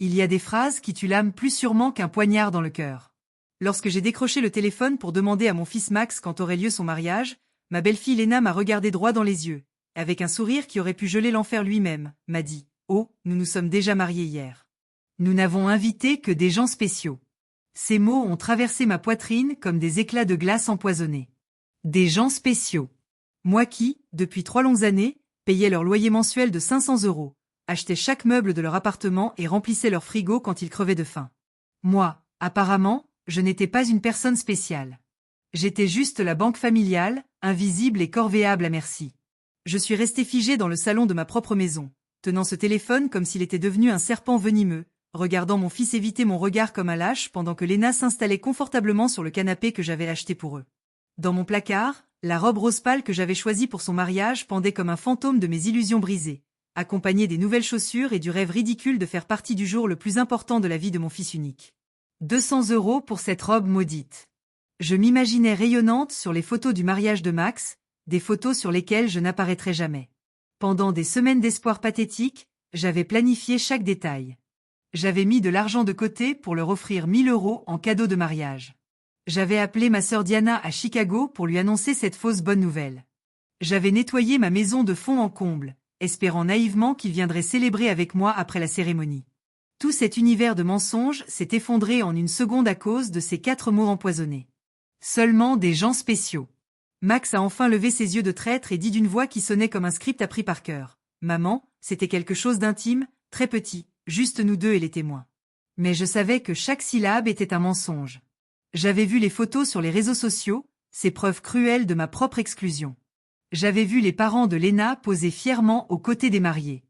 Il y a des phrases qui tuent l'âme plus sûrement qu'un poignard dans le cœur. Lorsque j'ai décroché le téléphone pour demander à mon fils Max quand aurait lieu son mariage, ma belle-fille Léna m'a regardé droit dans les yeux, avec un sourire qui aurait pu geler l'enfer lui-même, m'a dit « Oh, nous nous sommes déjà mariés hier. Nous n'avons invité que des gens spéciaux. » Ces mots ont traversé ma poitrine comme des éclats de glace empoisonnés. Des gens spéciaux. Moi qui, depuis 3 longues années, payais leur loyer mensuel de 500 €, achetais chaque meuble de leur appartement et remplissais leur frigo quand ils crevaient de faim. Moi, apparemment, je n'étais pas une personne spéciale. J'étais juste la banque familiale, invisible et corvéable à merci. Je suis restée figée dans le salon de ma propre maison, tenant ce téléphone comme s'il était devenu un serpent venimeux, regardant mon fils éviter mon regard comme un lâche pendant que Léna s'installait confortablement sur le canapé que j'avais acheté pour eux. Dans mon placard, la robe rose pâle que j'avais choisie pour son mariage pendait comme un fantôme de mes illusions brisées, accompagnée des nouvelles chaussures et du rêve ridicule de faire partie du jour le plus important de la vie de mon fils unique. 200 € pour cette robe maudite. Je m'imaginais rayonnante sur les photos du mariage de Max, des photos sur lesquelles je n'apparaîtrais jamais. Pendant des semaines d'espoir pathétique, j'avais planifié chaque détail. J'avais mis de l'argent de côté pour leur offrir 1 000 € en cadeau de mariage. J'avais appelé ma sœur Diana à Chicago pour lui annoncer cette fausse bonne nouvelle. J'avais nettoyé ma maison de fond en comble, espérant naïvement qu'il viendrait célébrer avec moi après la cérémonie. Tout cet univers de mensonges s'est effondré en une seconde à cause de ces 4 mots empoisonnés. Seulement des gens spéciaux. Max a enfin levé ses yeux de traître et dit d'une voix qui sonnait comme un script appris par cœur. Maman, c'était quelque chose d'intime, très petit, juste nous deux et les témoins. Mais je savais que chaque syllabe était un mensonge. J'avais vu les photos sur les réseaux sociaux, ces preuves cruelles de ma propre exclusion. J'avais vu les parents de Léna poser fièrement aux côtés des mariés.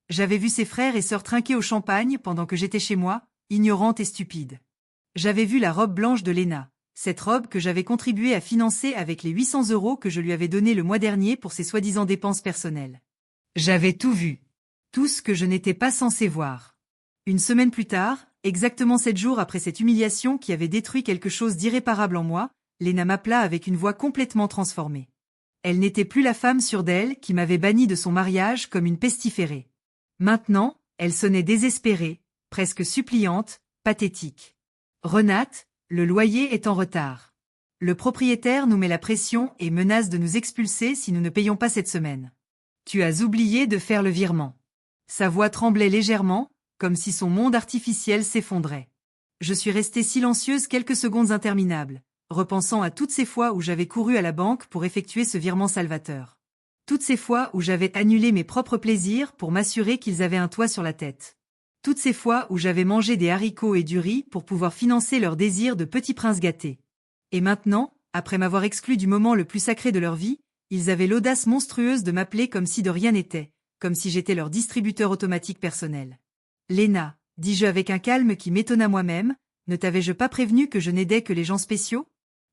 J'avais vu ses frères et sœurs trinquer au champagne pendant que j'étais chez moi, ignorante et stupide. J'avais vu la robe blanche de Léna, cette robe que j'avais contribué à financer avec les 800 € que je lui avais donnés le mois dernier pour ses soi-disant dépenses personnelles. J'avais tout vu. Tout ce que je n'étais pas censé voir. Une semaine plus tard, exactement 7 jours après cette humiliation qui avait détruit quelque chose d'irréparable en moi, Léna m'appela avec une voix complètement transformée. Elle n'était plus la femme sûre d'elle qui m'avait bannie de son mariage comme une pestiférée. Maintenant, elle sonnait désespérée, presque suppliante, pathétique. « Renate, le loyer est en retard. Le propriétaire nous met la pression et menace de nous expulser si nous ne payons pas cette semaine. Tu as oublié de faire le virement. » Sa voix tremblait légèrement, comme si son monde artificiel s'effondrait. Je suis restée silencieuse quelques secondes interminables, repensant à toutes ces fois où j'avais couru à la banque pour effectuer ce virement salvateur. Toutes ces fois où j'avais annulé mes propres plaisirs pour m'assurer qu'ils avaient un toit sur la tête. Toutes ces fois où j'avais mangé des haricots et du riz pour pouvoir financer leur désir de petits princes gâtés. Et maintenant, après m'avoir exclu du moment le plus sacré de leur vie, ils avaient l'audace monstrueuse de m'appeler comme si de rien n'était, comme si j'étais leur distributeur automatique personnel. « Léna, dis-je avec un calme qui m'étonna moi-même, ne t'avais-je pas prévenu que je n'aidais que les gens spéciaux ? »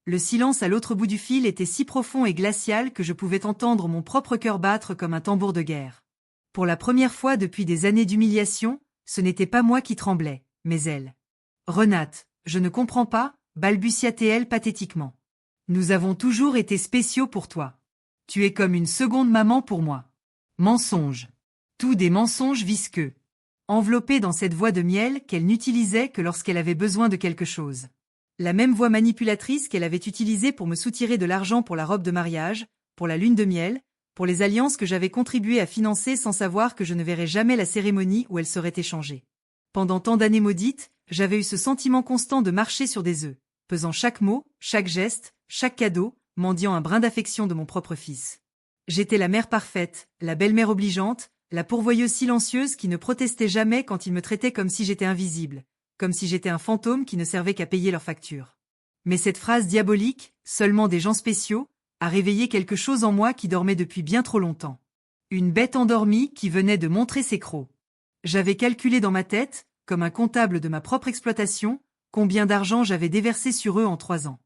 Le silence à l'autre bout du fil était si profond et glacial que je pouvais entendre mon propre cœur battre comme un tambour de guerre. Pour la première fois depuis des années d'humiliation, ce n'était pas moi qui tremblais, mais elle. « Renate, je ne comprends pas, balbutia-t-elle pathétiquement. Nous avons toujours été spéciaux pour toi. Tu es comme une seconde maman pour moi. Mensonges. Tout des mensonges visqueux. Enveloppés dans cette voix de miel qu'elle n'utilisait que lorsqu'elle avait besoin de quelque chose. La même voix manipulatrice qu'elle avait utilisée pour me soutirer de l'argent pour la robe de mariage, pour la lune de miel, pour les alliances que j'avais contribué à financer sans savoir que je ne verrais jamais la cérémonie où elles seraient échangées. Pendant tant d'années maudites, j'avais eu ce sentiment constant de marcher sur des œufs, pesant chaque mot, chaque geste, chaque cadeau, mendiant un brin d'affection de mon propre fils. J'étais la mère parfaite, la belle-mère obligeante, la pourvoyeuse silencieuse qui ne protestait jamais quand il me traitait comme si j'étais invisible, comme si j'étais un fantôme qui ne servait qu'à payer leurs factures. Mais cette phrase diabolique, seulement des gens spéciaux, a réveillé quelque chose en moi qui dormait depuis bien trop longtemps. Une bête endormie qui venait de montrer ses crocs. J'avais calculé dans ma tête, comme un comptable de ma propre exploitation, combien d'argent j'avais déversé sur eux en 3 ans.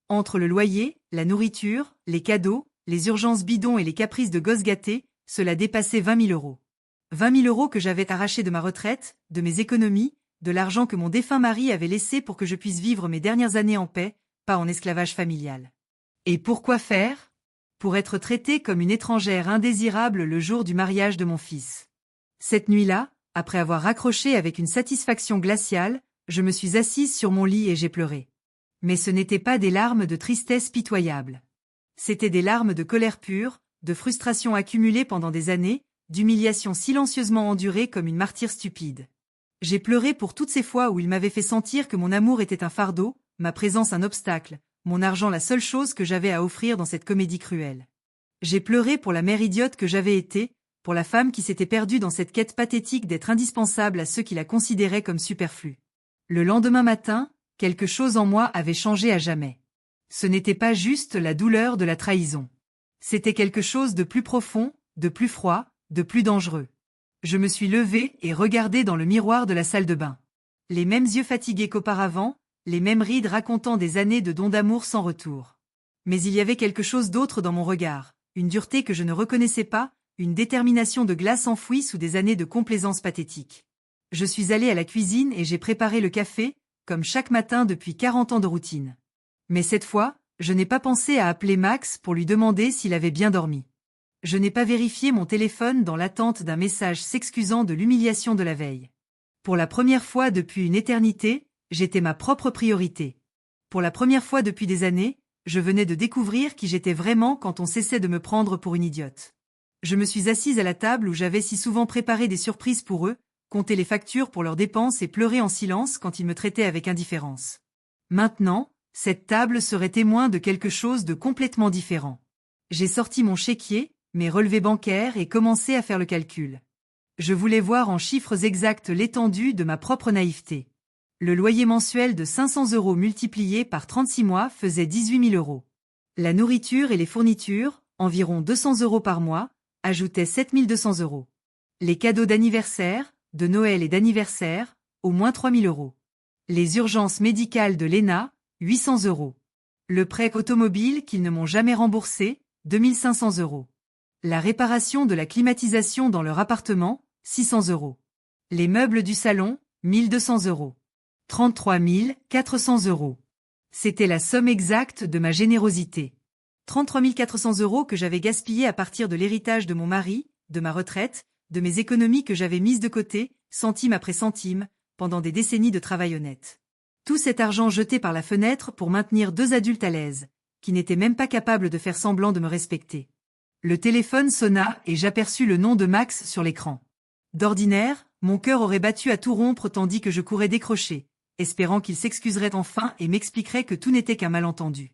Entre le loyer, la nourriture, les cadeaux, les urgences bidons et les caprices de gosses gâtés, cela dépassait 20 000 €. 20 000 € que j'avais arrachés de ma retraite, de mes économies, de l'argent que mon défunt mari avait laissé pour que je puisse vivre mes dernières années en paix, pas en esclavage familial. Et pourquoi faire ? Pour être traitée comme une étrangère indésirable le jour du mariage de mon fils. Cette nuit-là, Après avoir raccroché avec une satisfaction glaciale, je me suis assise sur mon lit et j'ai pleuré. Mais ce n'étaient pas des larmes de tristesse pitoyable. C'étaient des larmes de colère pure, de frustration accumulée pendant des années, d'humiliation silencieusement endurée comme une martyre stupide. J'ai pleuré pour toutes ces fois où il m'avait fait sentir que mon amour était un fardeau, ma présence un obstacle, mon argent la seule chose que j'avais à offrir dans cette comédie cruelle. J'ai pleuré pour la mère idiote que j'avais été, pour la femme qui s'était perdue dans cette quête pathétique d'être indispensable à ceux qui la considéraient comme superflue. Le lendemain matin, quelque chose en moi avait changé à jamais. Ce n'était pas juste la douleur de la trahison. C'était quelque chose de plus profond, de plus froid, de plus dangereux. Je me suis levée et regardé dans le miroir de la salle de bain. Les mêmes yeux fatigués qu'auparavant, les mêmes rides racontant des années de dons d'amour sans retour. Mais il y avait quelque chose d'autre dans mon regard, une dureté que je ne reconnaissais pas, une détermination de glace enfouie sous des années de complaisance pathétique. Je suis allée à la cuisine et j'ai préparé le café, comme chaque matin depuis 40 ans de routine. Mais cette fois, je n'ai pas pensé à appeler Max pour lui demander s'il avait bien dormi. Je n'ai pas vérifié mon téléphone dans l'attente d'un message s'excusant de l'humiliation de la veille. Pour la première fois depuis une éternité, j'étais ma propre priorité. Pour la première fois depuis des années, je venais de découvrir qui j'étais vraiment quand on cessait de me prendre pour une idiote. Je me suis assise à la table où j'avais si souvent préparé des surprises pour eux, compté les factures pour leurs dépenses et pleuré en silence quand ils me traitaient avec indifférence. Maintenant, cette table serait témoin de quelque chose de complètement différent. J'ai sorti mon chéquier, mes relevés bancaires et commencé à faire le calcul. Je voulais voir en chiffres exacts l'étendue de ma propre naïveté. Le loyer mensuel de 500 € multiplié par 36 mois faisait 18 000 €. La nourriture et les fournitures, environ 200 € par mois, ajoutaient 7 200 €. Les cadeaux d'anniversaire, de Noël et d'anniversaire, au moins 3 000 €. Les urgences médicales de Léna, 800 €. Le prêt automobile qu'ils ne m'ont jamais remboursé, 2 500 €. La réparation de la climatisation dans leur appartement, 600 €. Les meubles du salon, 1 200 €. 33 400 €. C'était la somme exacte de ma générosité. 33 400 € que j'avais gaspillés à partir de l'héritage de mon mari, de ma retraite, de mes économies que j'avais mises de côté, centime après centime, pendant des décennies de travail honnête. Tout cet argent jeté par la fenêtre pour maintenir 2 adultes à l'aise, qui n'étaient même pas capables de faire semblant de me respecter. Le téléphone sonna et j'aperçus le nom de Max sur l'écran. D'ordinaire, mon cœur aurait battu à tout rompre tandis que je courais décrocher, espérant qu'il s'excuserait enfin et m'expliquerait que tout n'était qu'un malentendu.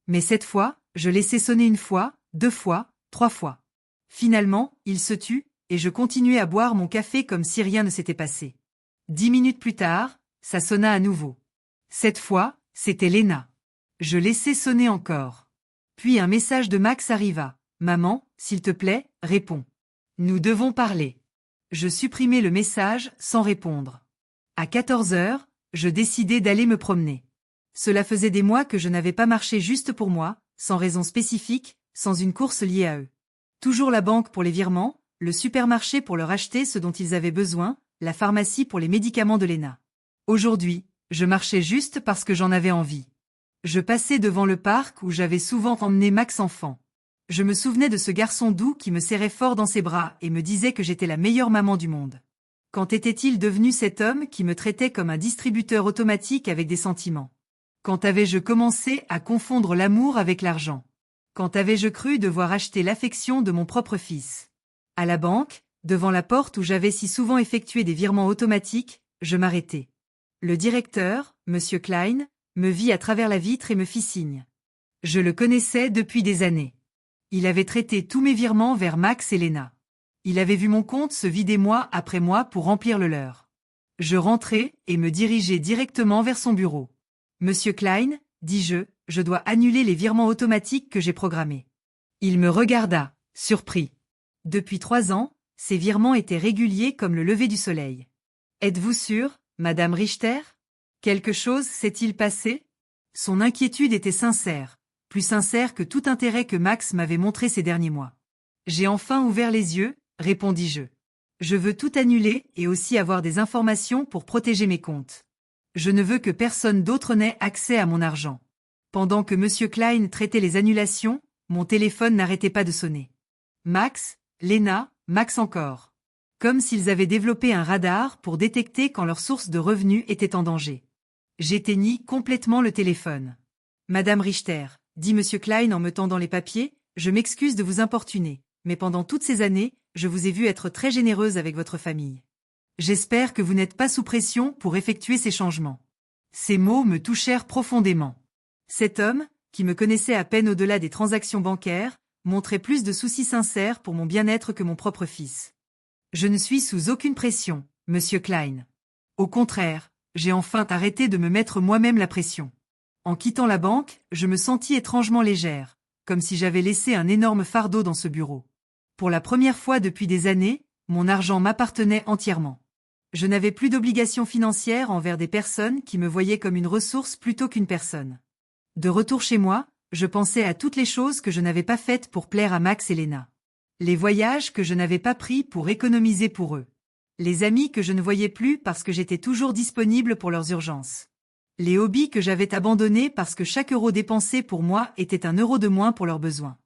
Mais cette fois, je laissai sonner 1 fois, 2 fois, 3 fois. Finalement, il se tut, et je continuai à boire mon café comme si rien ne s'était passé. 10 minutes plus tard, ça sonna à nouveau. Cette fois, c'était Léna. Je laissai sonner encore. Puis un message de Max arriva. « Maman, s'il te plaît, réponds. Nous devons parler. » Je supprimai le message sans répondre. À 14 heures, je décidai d'aller me promener. Cela faisait des mois que je n'avais pas marché juste pour moi, sans raison spécifique, sans une course liée à eux. Toujours la banque pour les virements, le supermarché pour leur acheter ce dont ils avaient besoin, la pharmacie pour les médicaments de Léna. Aujourd'hui, je marchais juste parce que j'en avais envie. Je passais devant le parc où j'avais souvent emmené Max enfant. Je me souvenais de ce garçon doux qui me serrait fort dans ses bras et me disait que j'étais la meilleure maman du monde. Quand était-il devenu cet homme qui me traitait comme un distributeur automatique avec des sentiments? Quand avais-je commencé à confondre l'amour avec l'argent? Quand avais-je cru devoir acheter l'affection de mon propre fils? À la banque, devant la porte où j'avais si souvent effectué des virements automatiques, je m'arrêtai. Le directeur, Monsieur Klein, me vit à travers la vitre et me fit signe. Je le connaissais depuis des années. Il avait traité tous mes virements vers Max et Léna. Il avait vu mon compte se vider mois après mois pour remplir le leur. Je rentrai et me dirigeai directement vers son bureau. « Monsieur Klein, dis-je, je dois annuler les virements automatiques que j'ai programmés. » Il me regarda, surpris. Depuis 3 ans, ces virements étaient réguliers comme le lever du soleil. « Êtes-vous sûre, Madame Richter? Quelque chose s'est-il passé? » Son inquiétude était sincère, plus sincère que tout intérêt que Max m'avait montré ces derniers mois. « J'ai enfin ouvert les yeux, » répondis-je. « Je veux tout annuler et aussi avoir des informations pour protéger mes comptes. Je ne veux que personne d'autre n'ait accès à mon argent. » Pendant que Monsieur Klein traitait les annulations, mon téléphone n'arrêtait pas de sonner. Max, Léna, Max encore. Comme s'ils avaient développé un radar pour détecter quand leur source de revenus était en danger. J'éteignis complètement le téléphone. Madame Richter, dit Monsieur Klein en me tendant les papiers, je m'excuse de vous importuner, mais pendant toutes ces années, je vous ai vu être très généreuse avec votre famille. J'espère que vous n'êtes pas sous pression pour effectuer ces changements. Ces mots me touchèrent profondément. Cet homme, qui me connaissait à peine au-delà des transactions bancaires, montrait plus de soucis sincères pour mon bien-être que mon propre fils. Je ne suis sous aucune pression, Monsieur Klein. Au contraire, j'ai enfin arrêté de me mettre moi-même la pression. En quittant la banque, je me sentis étrangement légère, comme si j'avais laissé un énorme fardeau dans ce bureau. Pour la première fois depuis des années, mon argent m'appartenait entièrement. Je n'avais plus d'obligations financières envers des personnes qui me voyaient comme une ressource plutôt qu'une personne. De retour chez moi, je pensais à toutes les choses que je n'avais pas faites pour plaire à Max et Lena. Les voyages que je n'avais pas pris pour économiser pour eux. Les amis que je ne voyais plus parce que j'étais toujours disponible pour leurs urgences. Les hobbies que j'avais abandonnés parce que chaque euro dépensé pour moi était un euro de moins pour leurs besoins.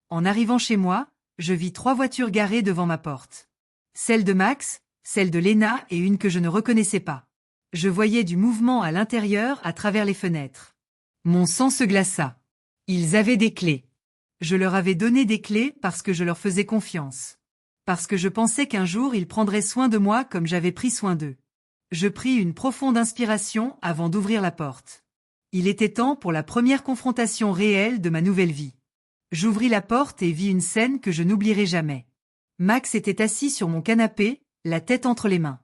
En arrivant chez moi, je vis 3 voitures garées devant ma porte. Celle de Max, celle de Lena et une que je ne reconnaissais pas. Je voyais du mouvement à l'intérieur à travers les fenêtres. Mon sang se glaça. Ils avaient des clés. Je leur avais donné des clés parce que je leur faisais confiance. Parce que je pensais qu'un jour ils prendraient soin de moi comme j'avais pris soin d'eux. Je pris une profonde inspiration avant d'ouvrir la porte. Il était temps pour la première confrontation réelle de ma nouvelle vie. J'ouvris la porte et vis une scène que je n'oublierai jamais. Max était assis sur mon canapé, la tête entre les mains.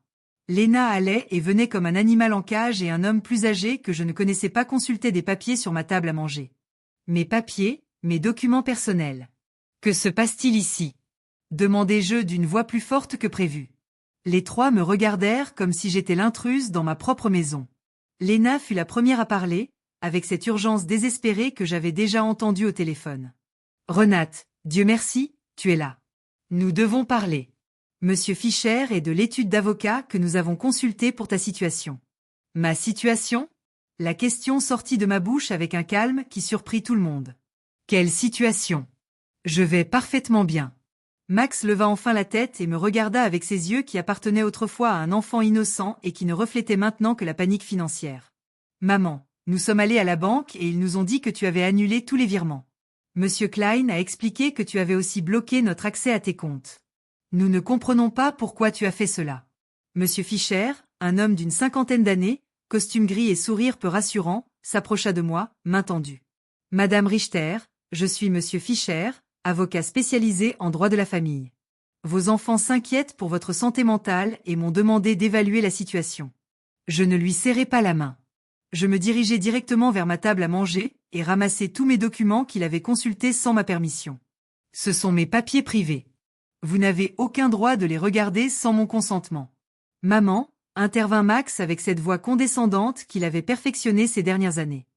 Lena allait et venait comme un animal en cage et un homme plus âgé que je ne connaissais pas consultait des papiers sur ma table à manger. Mes papiers, mes documents personnels. Que se passe-t-il ici? Demandai-je d'une voix plus forte que prévu. Les 3 me regardèrent comme si j'étais l'intruse dans ma propre maison. Lena fut la première à parler, avec cette urgence désespérée que j'avais déjà entendue au téléphone. Renate, Dieu merci, tu es là. Nous devons parler. Monsieur Fischer est de l'étude d'avocat que nous avons consultée pour ta situation. Ma situation? La question sortit de ma bouche avec un calme qui surprit tout le monde. Quelle situation? Je vais parfaitement bien. Max leva enfin la tête et me regarda avec ses yeux qui appartenaient autrefois à un enfant innocent et qui ne reflétaient maintenant que la panique financière. Maman, nous sommes allés à la banque et ils nous ont dit que tu avais annulé tous les virements. Monsieur Klein a expliqué que tu avais aussi bloqué notre accès à tes comptes. Nous ne comprenons pas pourquoi tu as fait cela. Monsieur Fischer, un homme d'une 50aine d'années, costume gris et sourire peu rassurant, s'approcha de moi, main tendue. Madame Richter, je suis Monsieur Fischer, avocat spécialisé en droit de la famille. Vos enfants s'inquiètent pour votre santé mentale et m'ont demandé d'évaluer la situation. Je ne lui serrai pas la main. Je me dirigeai directement vers ma table à manger et ramassai tous mes documents qu'il avait consultés sans ma permission. Ce sont mes papiers privés. Vous n'avez aucun droit de les regarder sans mon consentement. Maman, intervint Max avec cette voix condescendante qu'il avait perfectionnée ces dernières années.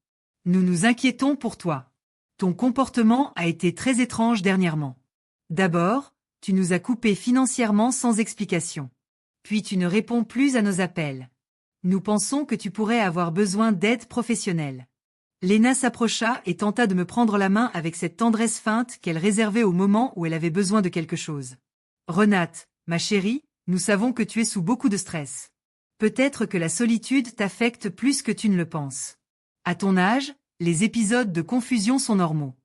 Nous nous inquiétons pour toi. Ton comportement a été très étrange dernièrement. D'abord, tu nous as coupés financièrement sans explication. Puis tu ne réponds plus à nos appels. Nous pensons que tu pourrais avoir besoin d'aide professionnelle. Lena s'approcha et tenta de me prendre la main avec cette tendresse feinte qu'elle réservait au moment où elle avait besoin de quelque chose. Renate, ma chérie, nous savons que tu es sous beaucoup de stress. Peut-être que la solitude t'affecte plus que tu ne le penses. À ton âge, les épisodes de confusion sont normaux.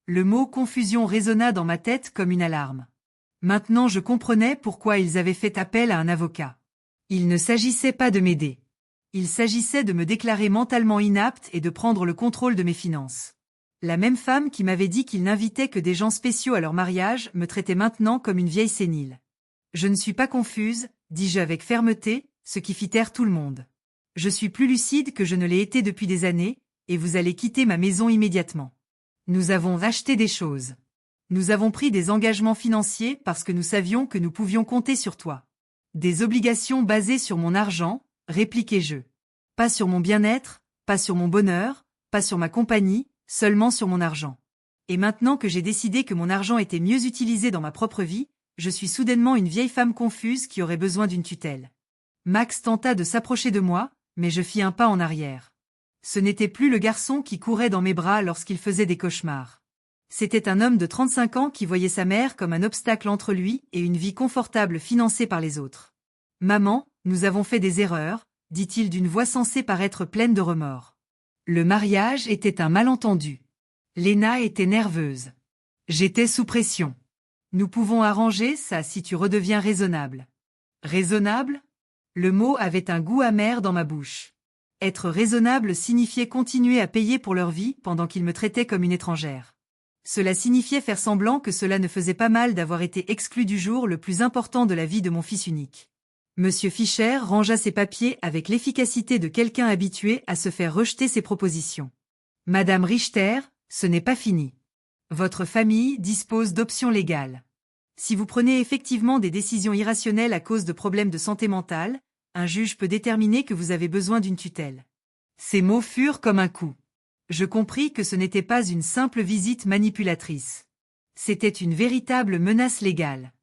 Le mot confusion résonna dans ma tête comme une alarme. Maintenant je comprenais pourquoi ils avaient fait appel à un avocat. Il ne s'agissait pas de m'aider. Il s'agissait de me déclarer mentalement inapte et de prendre le contrôle de mes finances. La même femme qui m'avait dit qu'il n'invitait que des gens spéciaux à leur mariage me traitait maintenant comme une vieille sénile. Je ne suis pas confuse, dis-je avec fermeté, ce qui fit taire tout le monde. Je suis plus lucide que je ne l'ai été depuis des années, et vous allez quitter ma maison immédiatement. Nous avons acheté des choses. Nous avons pris des engagements financiers parce que nous savions que nous pouvions compter sur toi. Des obligations basées sur mon argent, répliquai-je. Pas sur mon bien-être, pas sur mon bonheur, pas sur ma compagnie, seulement sur mon argent. Et maintenant que j'ai décidé que mon argent était mieux utilisé dans ma propre vie, je suis soudainement une vieille femme confuse qui aurait besoin d'une tutelle. Max tenta de s'approcher de moi, mais je fis un pas en arrière. Ce n'était plus le garçon qui courait dans mes bras lorsqu'il faisait des cauchemars. C'était un homme de 35 ans qui voyait sa mère comme un obstacle entre lui et une vie confortable financée par les autres. « Maman, nous avons fait des erreurs », dit-il d'une voix censée paraître pleine de remords. Le mariage était un malentendu. Léna était nerveuse. J'étais sous pression. Nous pouvons arranger ça si tu redeviens raisonnable. Raisonnable ? Le mot avait un goût amer dans ma bouche. Être raisonnable signifiait continuer à payer pour leur vie pendant qu'ils me traitaient comme une étrangère. Cela signifiait faire semblant que cela ne faisait pas mal d'avoir été exclu du jour le plus important de la vie de mon fils unique. Monsieur Fischer rangea ses papiers avec l'efficacité de quelqu'un habitué à se faire rejeter ses propositions. Madame Richter, ce n'est pas fini. Votre famille dispose d'options légales. Si vous prenez effectivement des décisions irrationnelles à cause de problèmes de santé mentale, un juge peut déterminer que vous avez besoin d'une tutelle. Ces mots furent comme un coup. Je compris que ce n'était pas une simple visite manipulatrice. C'était une véritable menace légale.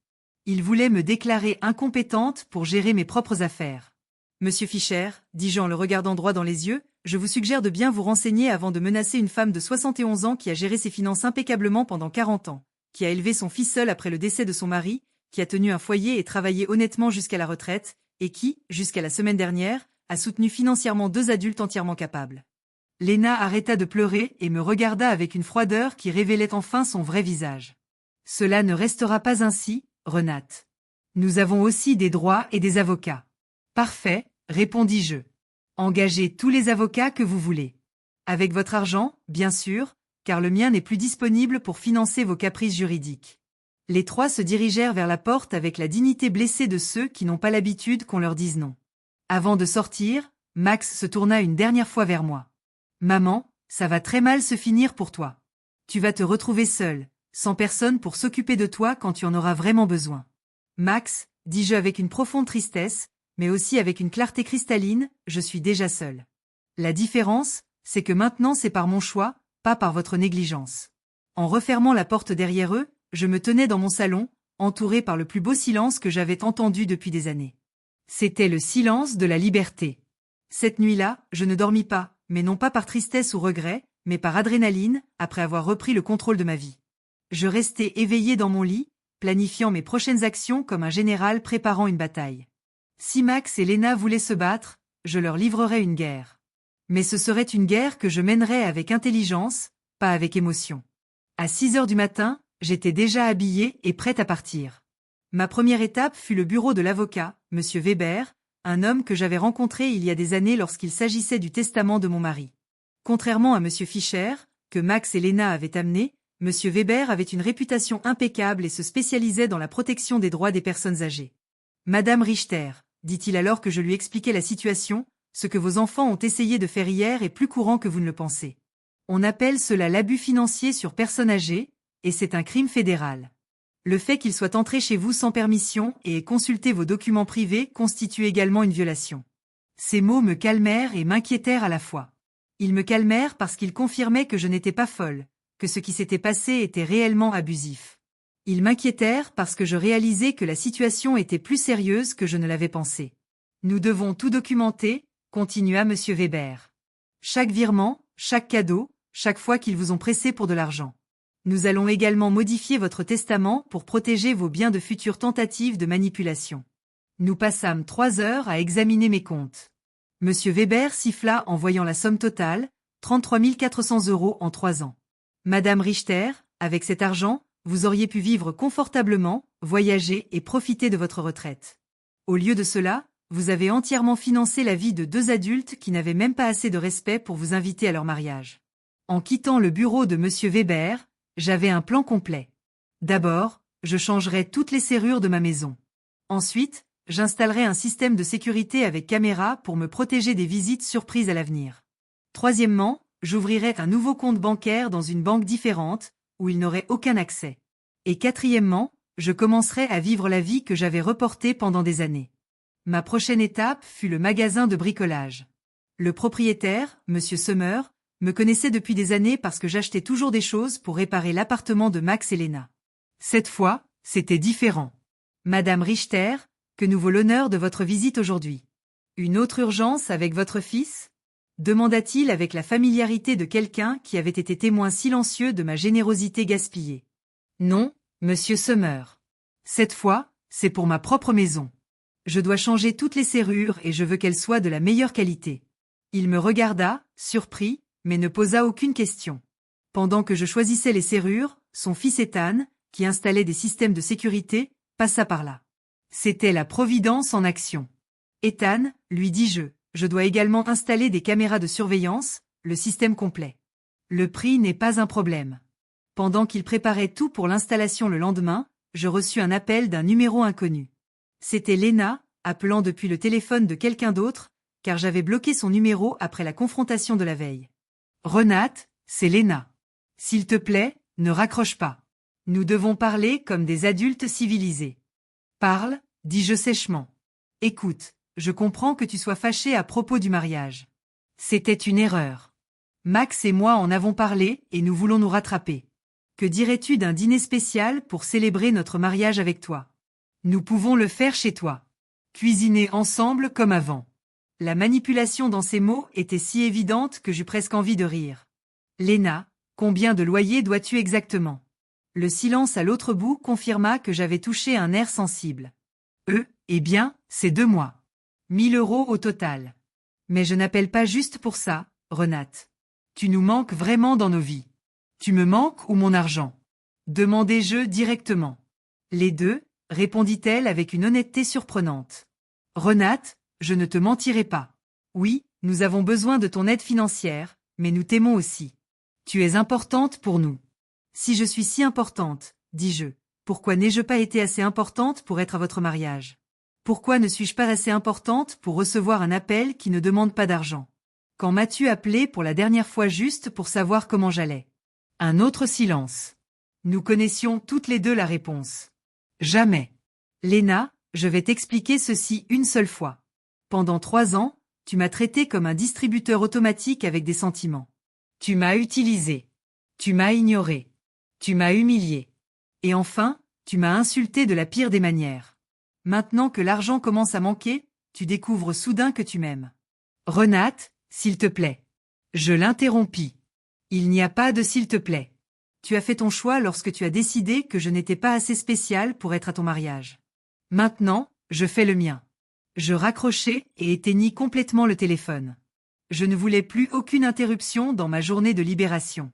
Il voulait me déclarer incompétente pour gérer mes propres affaires. Monsieur Fischer, dis-je en le regardant droit dans les yeux, je vous suggère de bien vous renseigner avant de menacer une femme de 71 ans qui a géré ses finances impeccablement pendant 40 ans, qui a élevé son fils seul après le décès de son mari, qui a tenu un foyer et travaillé honnêtement jusqu'à la retraite, et qui, jusqu'à la semaine dernière, a soutenu financièrement 2 adultes entièrement capables. Léna arrêta de pleurer et me regarda avec une froideur qui révélait enfin son vrai visage. Cela ne restera pas ainsi, Renate. Nous avons aussi des droits et des avocats. Parfait, répondis-je. Engagez tous les avocats que vous voulez. Avec votre argent, bien sûr, car le mien n'est plus disponible pour financer vos caprices juridiques. Les 3 se dirigèrent vers la porte avec la dignité blessée de ceux qui n'ont pas l'habitude qu'on leur dise non. Avant de sortir, Max se tourna une dernière fois vers moi. « Maman, ça va très mal se finir pour toi. Tu vas te retrouver seule, sans personne pour s'occuper de toi quand tu en auras vraiment besoin. » Max, dis-je avec une profonde tristesse, mais aussi avec une clarté cristalline, je suis déjà seule. La différence, c'est que maintenant c'est par mon choix, pas par votre négligence. En refermant la porte derrière eux, je me tenais dans mon salon, entouré par le plus beau silence que j'avais entendu depuis des années. C'était le silence de la liberté. Cette nuit-là, je ne dormis pas, mais non pas par tristesse ou regret, mais par adrénaline, après avoir repris le contrôle de ma vie. Je restais éveillé dans mon lit, planifiant mes prochaines actions comme un général préparant une bataille. Si Max et Léna voulaient se battre, je leur livrerais une guerre. Mais ce serait une guerre que je mènerais avec intelligence, pas avec émotion. À 6 heures du matin, j'étais déjà habillée et prête à partir. Ma première étape fut le bureau de l'avocat, Monsieur Weber, un homme que j'avais rencontré il y a des années lorsqu'il s'agissait du testament de mon mari. Contrairement à Monsieur Fischer, que Max et Léna avaient amené, Monsieur Weber avait une réputation impeccable et se spécialisait dans la protection des droits des personnes âgées. « Madame Richter », dit-il alors que je lui expliquais la situation, « ce que vos enfants ont essayé de faire hier est plus courant que vous ne le pensez. On appelle cela l'abus financier sur personnes âgées, et c'est un crime fédéral. Le fait qu'il soit entré chez vous sans permission et ait consulté vos documents privés constitue également une violation. » Ces mots me calmèrent et m'inquiétèrent à la fois. Ils me calmèrent parce qu'ils confirmaient que je n'étais pas folle, que ce qui s'était passé était réellement abusif. Ils m'inquiétèrent parce que je réalisais que la situation était plus sérieuse que je ne l'avais pensé. « Nous devons tout documenter », continua M. Weber. « Chaque virement, chaque cadeau, chaque fois qu'ils vous ont pressé pour de l'argent. Nous allons également modifier votre testament pour protéger vos biens de futures tentatives de manipulation. » Nous passâmes 3 heures à examiner mes comptes. Monsieur Weber siffla en voyant la somme totale, 33 400 € en 3 ans. « Madame Richter, avec cet argent, vous auriez pu vivre confortablement, voyager et profiter de votre retraite. Au lieu de cela, vous avez entièrement financé la vie de 2 adultes qui n'avaient même pas assez de respect pour vous inviter à leur mariage. » En quittant le bureau de Monsieur Weber, j'avais un plan complet. D'abord, je changerais toutes les serrures de ma maison. Ensuite, j'installerai un système de sécurité avec caméra pour me protéger des visites surprises à l'avenir. Troisièmement, j'ouvrirai un nouveau compte bancaire dans une banque différente, où il n'aurait aucun accès. Et quatrièmement, je commencerai à vivre la vie que j'avais reportée pendant des années. Ma prochaine étape fut le magasin de bricolage. Le propriétaire, Monsieur Sommer, me connaissait depuis des années parce que j'achetais toujours des choses pour réparer l'appartement de Max et Léna. Cette fois, c'était différent. « Madame Richter, que nous vaut l'honneur de votre visite aujourd'hui. Une autre urgence avec votre fils ? demanda-t-il avec la familiarité de quelqu'un qui avait été témoin silencieux de ma générosité gaspillée. Non, monsieur Summer. Cette fois, c'est pour ma propre maison. Je dois changer toutes les serrures et je veux qu'elles soient de la meilleure qualité. Il me regarda, surpris, mais ne posa aucune question. Pendant que je choisissais les serrures, son fils Ethan, qui installait des systèmes de sécurité, passa par là. C'était la providence en action. Ethan, lui dis-je, je dois également installer des caméras de surveillance, le système complet. Le prix n'est pas un problème. Pendant qu'il préparait tout pour l'installation le lendemain, je reçus un appel d'un numéro inconnu. C'était Lena, appelant depuis le téléphone de quelqu'un d'autre, car j'avais bloqué son numéro après la confrontation de la veille. Renate, c'est Lena. S'il te plaît, ne raccroche pas. Nous devons parler comme des adultes civilisés. Parle, dis-je sèchement. Écoute, je comprends que tu sois fâché à propos du mariage. C'était une erreur. Max et moi en avons parlé et nous voulons nous rattraper. Que dirais-tu d'un dîner spécial pour célébrer notre mariage avec toi? Nous pouvons le faire chez toi. Cuisiner ensemble comme avant. La manipulation dans ces mots était si évidente que j'eus presque envie de rire. Lena, combien de loyer dois-tu exactement? Le silence à l'autre bout confirma que j'avais touché un nerf sensible. Eh bien, c'est 2 mois. 1000 € au total. Mais je n'appelle pas juste pour ça, Renate. Tu nous manques vraiment dans nos vies. Tu me manques ou mon argent? Demandai-je directement. Les deux, répondit-elle avec une honnêteté surprenante. Renate, je ne te mentirai pas. Oui, nous avons besoin de ton aide financière, mais nous t'aimons aussi. Tu es importante pour nous. Si je suis si importante, dis-je, pourquoi n'ai-je pas été assez importante pour être à votre mariage? Pourquoi ne suis-je pas assez importante pour recevoir un appel qui ne demande pas d'argent? Quand m'as-tu appelé pour la dernière fois juste pour savoir comment j'allais? Un autre silence. Nous connaissions toutes les deux la réponse. Jamais. Lena, je vais t'expliquer ceci une seule fois. Pendant 3 ans, tu m'as traité comme un distributeur automatique avec des sentiments. Tu m'as utilisé. Tu m'as ignoré. Tu m'as humilié. Et enfin, tu m'as insulté de la pire des manières. Maintenant que l'argent commence à manquer, tu découvres soudain que tu m'aimes. Renate, s'il te plaît. Je l'interrompis. Il n'y a pas de s'il te plaît. Tu as fait ton choix lorsque tu as décidé que je n'étais pas assez spéciale pour être à ton mariage. Maintenant, je fais le mien. Je raccrochai et éteignis complètement le téléphone. Je ne voulais plus aucune interruption dans ma journée de libération.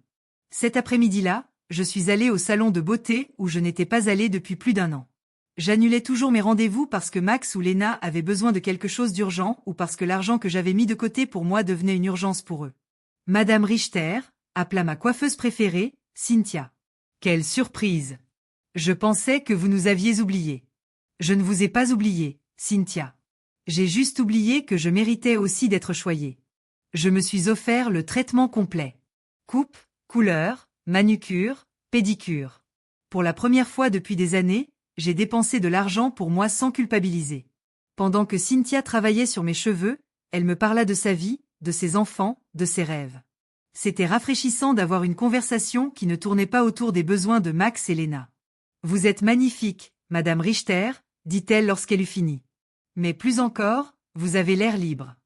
Cet après-midi-là, je suis allée au salon de beauté où je n'étais pas allée depuis plus d'1 an. J'annulais toujours mes rendez-vous parce que Max ou Lena avaient besoin de quelque chose d'urgent ou parce que l'argent que j'avais mis de côté pour moi devenait une urgence pour eux. Madame Richter appela ma coiffeuse préférée, Cynthia. Quelle surprise! Je pensais que vous nous aviez oubliés. Je ne vous ai pas oublié, Cynthia. J'ai juste oublié que je méritais aussi d'être choyée. Je me suis offert le traitement complet. Coupe, couleur, manucure, pédicure. Pour la première fois depuis des années, j'ai dépensé de l'argent pour moi sans culpabiliser. Pendant que Cynthia travaillait sur mes cheveux, elle me parla de sa vie, de ses enfants, de ses rêves. C'était rafraîchissant d'avoir une conversation qui ne tournait pas autour des besoins de Max et Lena. Vous êtes magnifique, Madame Richter, dit-elle lorsqu'elle eut fini. Mais plus encore, vous avez l'air libre.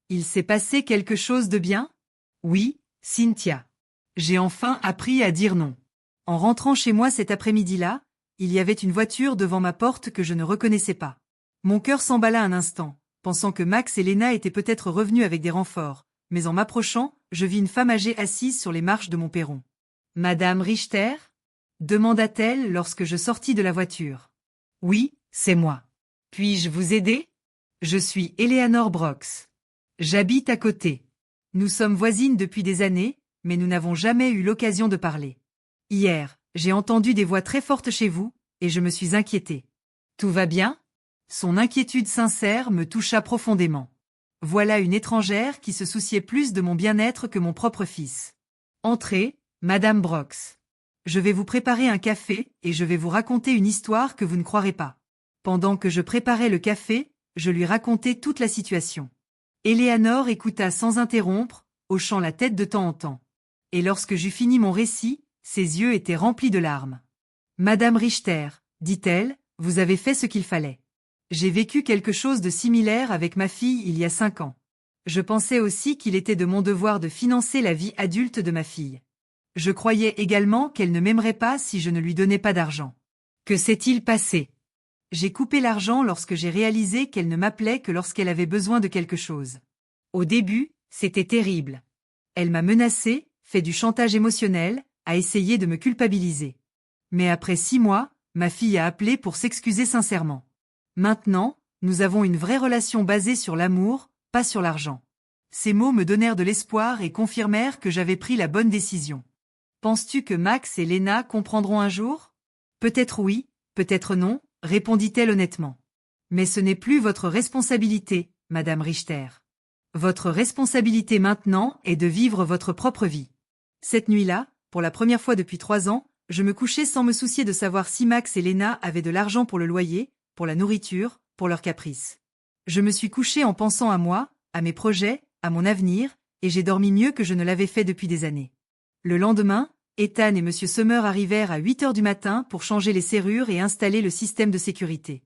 Il s'est passé quelque chose de bien? Oui, Cynthia. J'ai enfin appris à dire non. En rentrant chez moi cet après-midi-là, il y avait une voiture devant ma porte que je ne reconnaissais pas. Mon cœur s'emballa un instant, pensant que Max et Lena étaient peut-être revenus avec des renforts, mais en m'approchant, je vis une femme âgée assise sur les marches de mon perron. Madame Richter? Demanda-t-elle lorsque je sortis de la voiture. Oui, c'est moi. Puis-je vous aider? Je suis Eleanor Brox. J'habite à côté. Nous sommes voisines depuis des années, mais nous n'avons jamais eu l'occasion de parler. Hier, j'ai entendu des voix très fortes chez vous, et je me suis inquiétée. Tout va bien? Son inquiétude sincère me toucha profondément. Voilà une étrangère qui se souciait plus de mon bien-être que mon propre fils. Entrez, Madame Brox. Je vais vous préparer un café et je vais vous raconter une histoire que vous ne croirez pas. Pendant que je préparais le café, je lui racontai toute la situation. Eleanor écouta sans interrompre, hochant la tête de temps en temps. Et lorsque j'eus fini mon récit, ses yeux étaient remplis de larmes. Madame Richter, dit-elle, vous avez fait ce qu'il fallait. J'ai vécu quelque chose de similaire avec ma fille il y a 5 ans. Je pensais aussi qu'il était de mon devoir de financer la vie adulte de ma fille. Je croyais également qu'elle ne m'aimerait pas si je ne lui donnais pas d'argent. Que s'est-il passé? J'ai coupé l'argent lorsque j'ai réalisé qu'elle ne m'appelait que lorsqu'elle avait besoin de quelque chose. Au début, c'était terrible. Elle m'a menacé, fait du chantage émotionnel, a essayé de me culpabiliser. Mais après 6 mois, ma fille a appelé pour s'excuser sincèrement. Maintenant, nous avons une vraie relation basée sur l'amour, pas sur l'argent. Ces mots me donnèrent de l'espoir et confirmèrent que j'avais pris la bonne décision. Penses-tu que Max et Lena comprendront un jour? Peut-être oui, peut-être non, répondit-elle honnêtement. Mais ce n'est plus votre responsabilité, Madame Richter. Votre responsabilité maintenant est de vivre votre propre vie. Cette nuit-là, pour la première fois depuis 3 ans, je me couchais sans me soucier de savoir si Max et Lena avaient de l'argent pour le loyer, pour la nourriture, pour leurs caprices. Je me suis couchée en pensant à moi, à mes projets, à mon avenir, et j'ai dormi mieux que je ne l'avais fait depuis des années. Le lendemain, Ethan et Monsieur Summer arrivèrent à 8 heures du matin pour changer les serrures et installer le système de sécurité.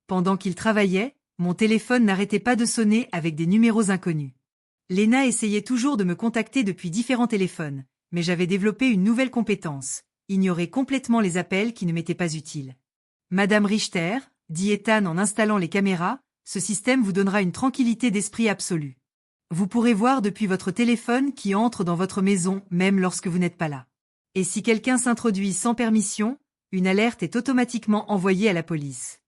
Pendant qu'ils travaillaient, mon téléphone n'arrêtait pas de sonner avec des numéros inconnus. Lena essayait toujours de me contacter depuis différents téléphones, mais j'avais développé une nouvelle compétence, ignorer complètement les appels qui ne m'étaient pas utiles. Madame Richter, dit Ethan en installant les caméras, ce système vous donnera une tranquillité d'esprit absolue. Vous pourrez voir depuis votre téléphone qui entre dans votre maison même lorsque vous n'êtes pas là. Et si quelqu'un s'introduit sans permission, une alerte est automatiquement envoyée à la police.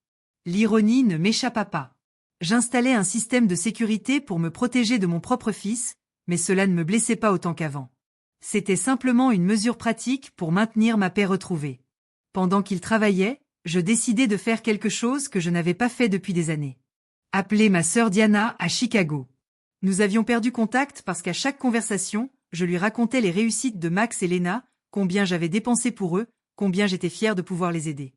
L'ironie ne m'échappa pas. J'installais un système de sécurité pour me protéger de mon propre fils, mais cela ne me blessait pas autant qu'avant. C'était simplement une mesure pratique pour maintenir ma paix retrouvée. Pendant qu'il travaillait, je décidai de faire quelque chose que je n'avais pas fait depuis des années. Appeler ma sœur Diana à Chicago. Nous avions perdu contact parce qu'à chaque conversation, je lui racontais les réussites de Max et Lena, combien j'avais dépensé pour eux, combien j'étais fière de pouvoir les aider.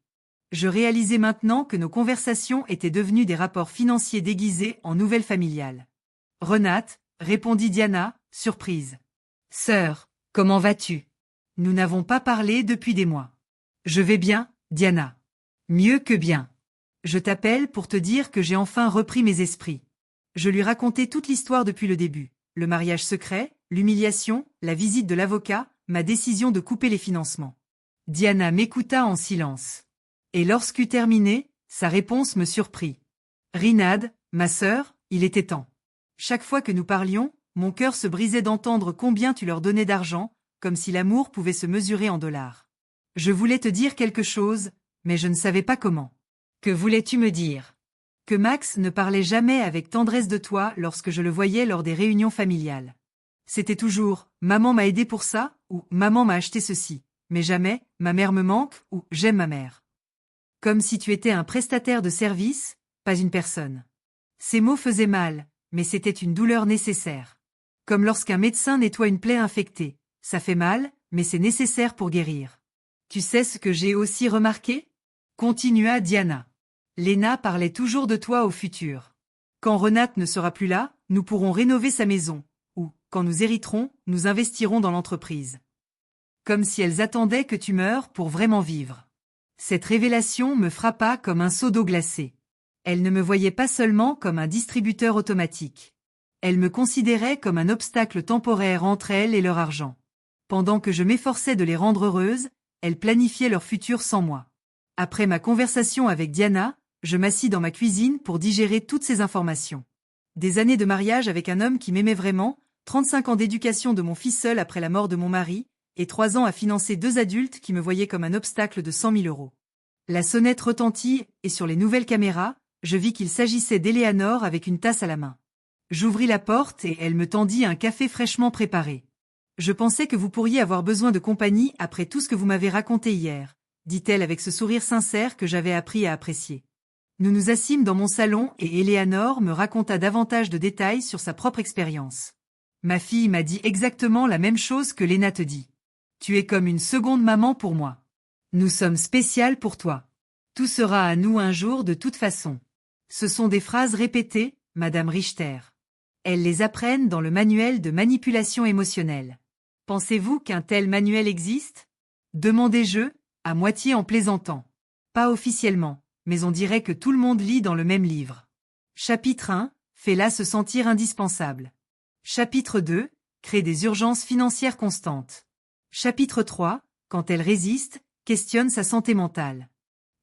Je réalisais maintenant que nos conversations étaient devenues des rapports financiers déguisés en nouvelles familiales. « Renate », répondit Diana, surprise. « Sœur, comment vas-tu? Nous n'avons pas parlé depuis des mois. »« Je vais bien, Diana. »« Mieux que bien. Je t'appelle pour te dire que j'ai enfin repris mes esprits. » Je lui racontai toute l'histoire depuis le début, le mariage secret, l'humiliation, la visite de l'avocat, ma décision de couper les financements. Diana m'écouta en silence. Et lorsqu'eut terminé, sa réponse me surprit. « Rinad, ma sœur, il était temps. Chaque fois que nous parlions, mon cœur se brisait d'entendre combien tu leur donnais d'argent, comme si l'amour pouvait se mesurer en dollars. Je voulais te dire quelque chose, mais je ne savais pas comment. Que voulais-tu me dire? Que Max ne parlait jamais avec tendresse de toi lorsque je le voyais lors des réunions familiales. C'était toujours « Maman m'a aidé pour ça » ou « Maman m'a acheté ceci », mais jamais « Ma mère me manque » ou « J'aime ma mère ». Comme si tu étais un prestataire de service, pas une personne. Ces mots faisaient mal, mais c'était une douleur nécessaire. Comme lorsqu'un médecin nettoie une plaie infectée. Ça fait mal, mais c'est nécessaire pour guérir. Tu sais ce que j'ai aussi remarqué? Continua Diana. Lena parlait toujours de toi au futur. Quand Renate ne sera plus là, nous pourrons rénover sa maison. Ou, quand nous hériterons, nous investirons dans l'entreprise. Comme si elles attendaient que tu meures pour vraiment vivre. Cette révélation me frappa comme un seau d'eau glacée. Elle ne me voyait pas seulement comme un distributeur automatique. Elle me considérait comme un obstacle temporaire entre elles et leur argent. Pendant que je m'efforçais de les rendre heureuses, elles planifiaient leur futur sans moi. Après ma conversation avec Diana, je m'assis dans ma cuisine pour digérer toutes ces informations. Des années de mariage avec un homme qui m'aimait vraiment, 35 ans d'éducation de mon fils seul après la mort de mon mari, et 3 ans à financer 2 adultes qui me voyaient comme un obstacle de 100 000 euros. La sonnette retentit, et sur les nouvelles caméras, je vis qu'il s'agissait d'Eleanor avec une tasse à la main. J'ouvris la porte et elle me tendit un café fraîchement préparé. « Je pensais que vous pourriez avoir besoin de compagnie après tout ce que vous m'avez raconté hier, » dit-elle avec ce sourire sincère que j'avais appris à apprécier. Nous nous assîmes dans mon salon et Eleanor me raconta davantage de détails sur sa propre expérience. « Ma fille m'a dit exactement la même chose que Lena te dit. Tu es comme une seconde maman pour moi. Nous sommes spéciales pour toi. Tout sera à nous un jour de toute façon. » Ce sont des phrases répétées, Madame Richter. Elles les apprennent dans le manuel de manipulation émotionnelle. Pensez-vous qu'un tel manuel existe? Demandai-je, à moitié en plaisantant. Pas officiellement, mais on dirait que tout le monde lit dans le même livre. Chapitre 1, fais-la se sentir indispensable. Chapitre 2. Crée des urgences financières constantes. Chapitre 3. Quand elle résiste, questionne sa santé mentale.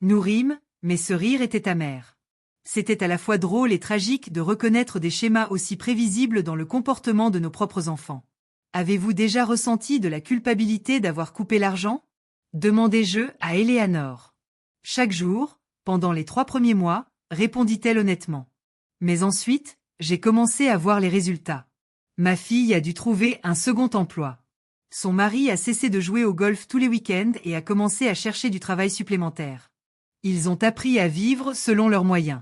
Nous rîmes, mais ce rire était amer. C'était à la fois drôle et tragique de reconnaître des schémas aussi prévisibles dans le comportement de nos propres enfants. Avez-vous déjà ressenti de la culpabilité d'avoir coupé l'argent? Demandai-je à Éléanore. Chaque jour, pendant les 3 premiers mois, répondit-elle honnêtement. Mais ensuite, j'ai commencé à voir les résultats. Ma fille a dû trouver un second emploi. Son mari a cessé de jouer au golf tous les week-ends et a commencé à chercher du travail supplémentaire. Ils ont appris à vivre selon leurs moyens.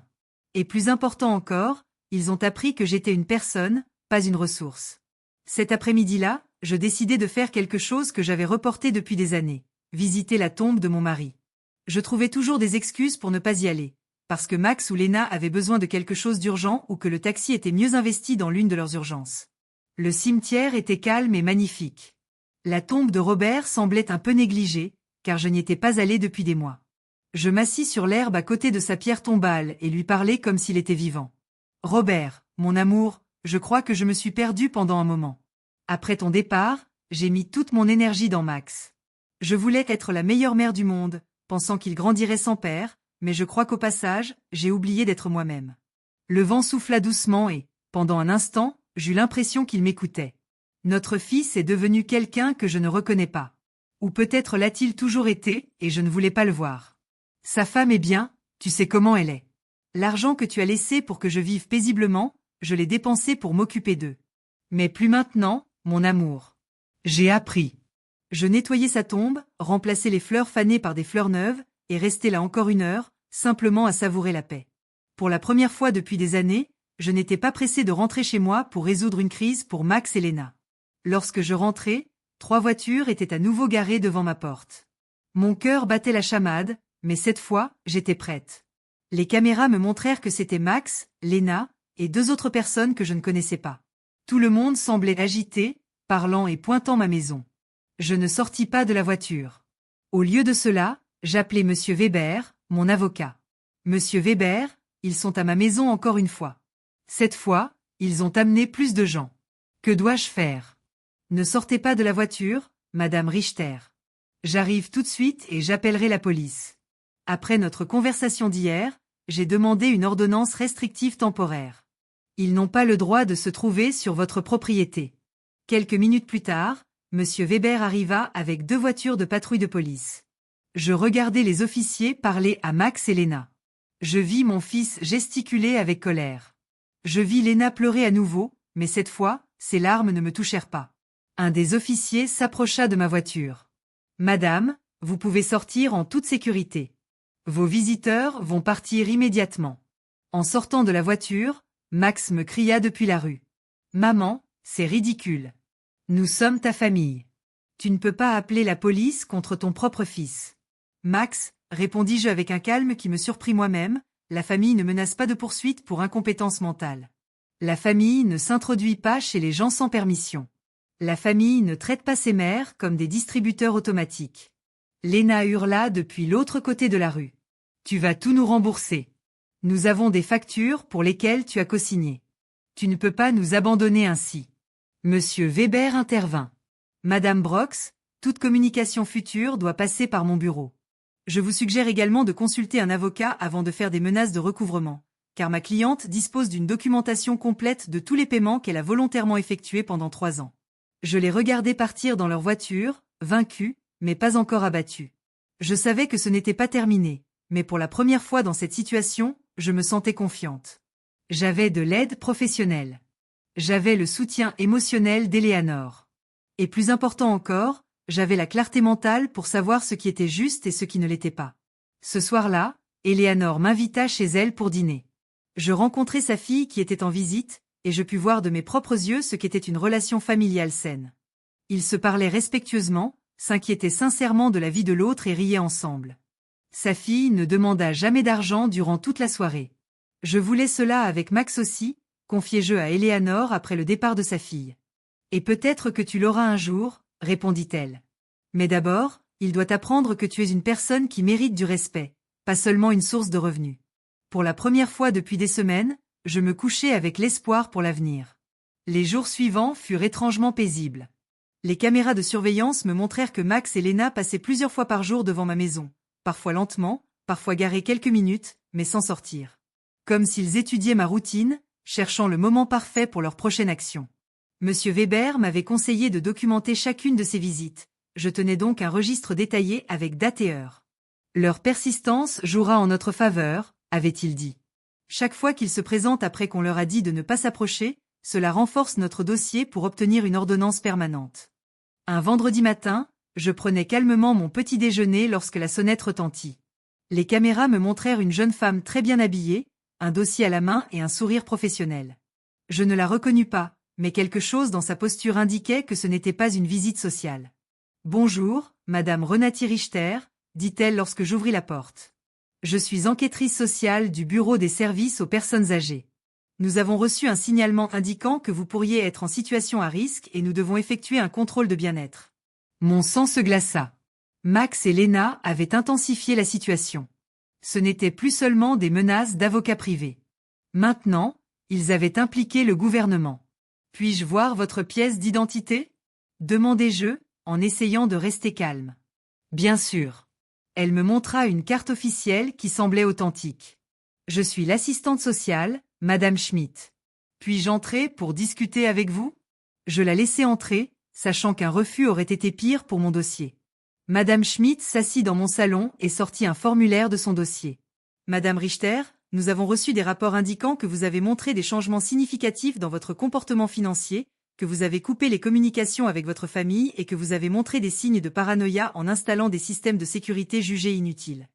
Et plus important encore, ils ont appris que j'étais une personne, pas une ressource. Cet après-midi-là, je décidai de faire quelque chose que j'avais reporté depuis des années, visiter la tombe de mon mari. Je trouvais toujours des excuses pour ne pas y aller, parce que Max ou Lena avaient besoin de quelque chose d'urgent ou que le taxi était mieux investi dans l'une de leurs urgences. Le cimetière était calme et magnifique. La tombe de Robert semblait un peu négligée, car je n'y étais pas allée depuis des mois. Je m'assis sur l'herbe à côté de sa pierre tombale et lui parlais comme s'il était vivant. « Robert, mon amour, je crois que je me suis perdue pendant un moment. Après ton départ, j'ai mis toute mon énergie dans Max. Je voulais être la meilleure mère du monde, pensant qu'il grandirait sans père, mais je crois qu'au passage, j'ai oublié d'être moi-même. » Le vent souffla doucement et, pendant un instant, j'eus l'impression qu'il m'écoutait. Notre fils est devenu quelqu'un que je ne reconnais pas. Ou peut-être l'a-t-il toujours été, et je ne voulais pas le voir. Sa femme est bien, tu sais comment elle est. L'argent que tu as laissé pour que je vive paisiblement, je l'ai dépensé pour m'occuper d'eux. Mais plus maintenant, mon amour. J'ai appris. Je nettoyai sa tombe, remplaçai les fleurs fanées par des fleurs neuves, et restai là encore 1 heure, simplement à savourer la paix. Pour la première fois depuis des années, je n'étais pas pressé de rentrer chez moi pour résoudre une crise pour Max et Lena. Lorsque je rentrai, 3 voitures étaient à nouveau garées devant ma porte. Mon cœur battait la chamade, mais cette fois, j'étais prête. Les caméras me montrèrent que c'était Max, Lena, et 2 autres personnes que je ne connaissais pas. Tout le monde semblait agité, parlant et pointant ma maison. Je ne sortis pas de la voiture. Au lieu de cela, j'appelai Monsieur Weber, mon avocat. Monsieur Weber, ils sont à ma maison encore une fois. Cette fois, ils ont amené plus de gens. Que dois-je faire? Ne sortez pas de la voiture, Madame Richter. J'arrive tout de suite et j'appellerai la police. Après notre conversation d'hier, j'ai demandé une ordonnance restrictive temporaire. Ils n'ont pas le droit de se trouver sur votre propriété. Quelques minutes plus tard, Monsieur Weber arriva avec 2 voitures de patrouille de police. Je regardais les officiers parler à Max et Lena. Je vis mon fils gesticuler avec colère. Je vis Lena pleurer à nouveau, mais cette fois, ses larmes ne me touchèrent pas. Un des officiers s'approcha de ma voiture. « Madame, vous pouvez sortir en toute sécurité. Vos visiteurs vont partir immédiatement. » En sortant de la voiture, Max me cria depuis la rue. « Maman, c'est ridicule. Nous sommes ta famille. Tu ne peux pas appeler la police contre ton propre fils. »« Max, répondis-je avec un calme qui me surprit moi-même, la famille ne menace pas de poursuite pour incompétence mentale. La famille ne s'introduit pas chez les gens sans permission. La famille ne traite pas ses mères comme des distributeurs automatiques. » Lena hurla depuis l'autre côté de la rue. « Tu vas tout nous rembourser. Nous avons des factures pour lesquelles tu as cosigné. Tu ne peux pas nous abandonner ainsi. » Monsieur Weber intervint. « Madame Brox, toute communication future doit passer par mon bureau. Je vous suggère également de consulter un avocat avant de faire des menaces de recouvrement, car ma cliente dispose d'une documentation complète de tous les paiements qu'elle a volontairement effectués pendant 3 ans. » Je les regardais partir dans leur voiture, vaincus, mais pas encore abattus. Je savais que ce n'était pas terminé, mais pour la première fois dans cette situation, je me sentais confiante. J'avais de l'aide professionnelle. J'avais le soutien émotionnel d'Éléanore. Et plus important encore, j'avais la clarté mentale pour savoir ce qui était juste et ce qui ne l'était pas. Ce soir-là, Éléanore m'invita chez elle pour dîner. Je rencontrai sa fille qui était en visite, et je pus voir de mes propres yeux ce qu'était une relation familiale saine. Ils se parlaient respectueusement, s'inquiétaient sincèrement de la vie de l'autre et riaient ensemble. Sa fille ne demanda jamais d'argent durant toute la soirée. Je voulais cela avec Max aussi, confiai-je à Éléanore après le départ de sa fille. Et peut-être que tu l'auras un jour, répondit-elle. Mais d'abord, il doit apprendre que tu es une personne qui mérite du respect, pas seulement une source de revenus. Pour la première fois depuis des semaines, je me couchais avec l'espoir pour l'avenir. Les jours suivants furent étrangement paisibles. Les caméras de surveillance me montrèrent que Max et Lena passaient plusieurs fois par jour devant ma maison, parfois lentement, parfois garés quelques minutes, mais sans sortir. Comme s'ils étudiaient ma routine, cherchant le moment parfait pour leur prochaine action. Monsieur Weber m'avait conseillé de documenter chacune de ces visites. Je tenais donc un registre détaillé avec date et heure. Leur persistance jouera en notre faveur, avait-il dit. Chaque fois qu'ils se présentent après qu'on leur a dit de ne pas s'approcher, cela renforce notre dossier pour obtenir une ordonnance permanente. Un vendredi matin, je prenais calmement mon petit déjeuner lorsque la sonnette retentit. Les caméras me montrèrent une jeune femme très bien habillée, un dossier à la main et un sourire professionnel. Je ne la reconnus pas, mais quelque chose dans sa posture indiquait que ce n'était pas une visite sociale. « Bonjour, Madame Renati Richter », dit-elle lorsque j'ouvris la porte. « Je suis enquêtrice sociale du Bureau des services aux personnes âgées. Nous avons reçu un signalement indiquant que vous pourriez être en situation à risque et nous devons effectuer un contrôle de bien-être. » Mon sang se glaça. Max et Lena avaient intensifié la situation. Ce n'étaient plus seulement des menaces d'avocats privés. Maintenant, ils avaient impliqué le gouvernement. « Puis-je voir votre pièce d'identité ?» demandai-je, en essayant de rester calme. « Bien sûr. » Elle me montra une carte officielle qui semblait authentique. « Je suis l'assistante sociale, Madame Schmidt. Puis-je entrer pour discuter avec vous ?» Je la laissai entrer, sachant qu'un refus aurait été pire pour mon dossier. Madame Schmidt s'assit dans mon salon et sortit un formulaire de son dossier. « Madame Richter, nous avons reçu des rapports indiquant que vous avez montré des changements significatifs dans votre comportement financier, que vous avez coupé les communications avec votre famille et que vous avez montré des signes de paranoïa en installant des systèmes de sécurité jugés inutiles.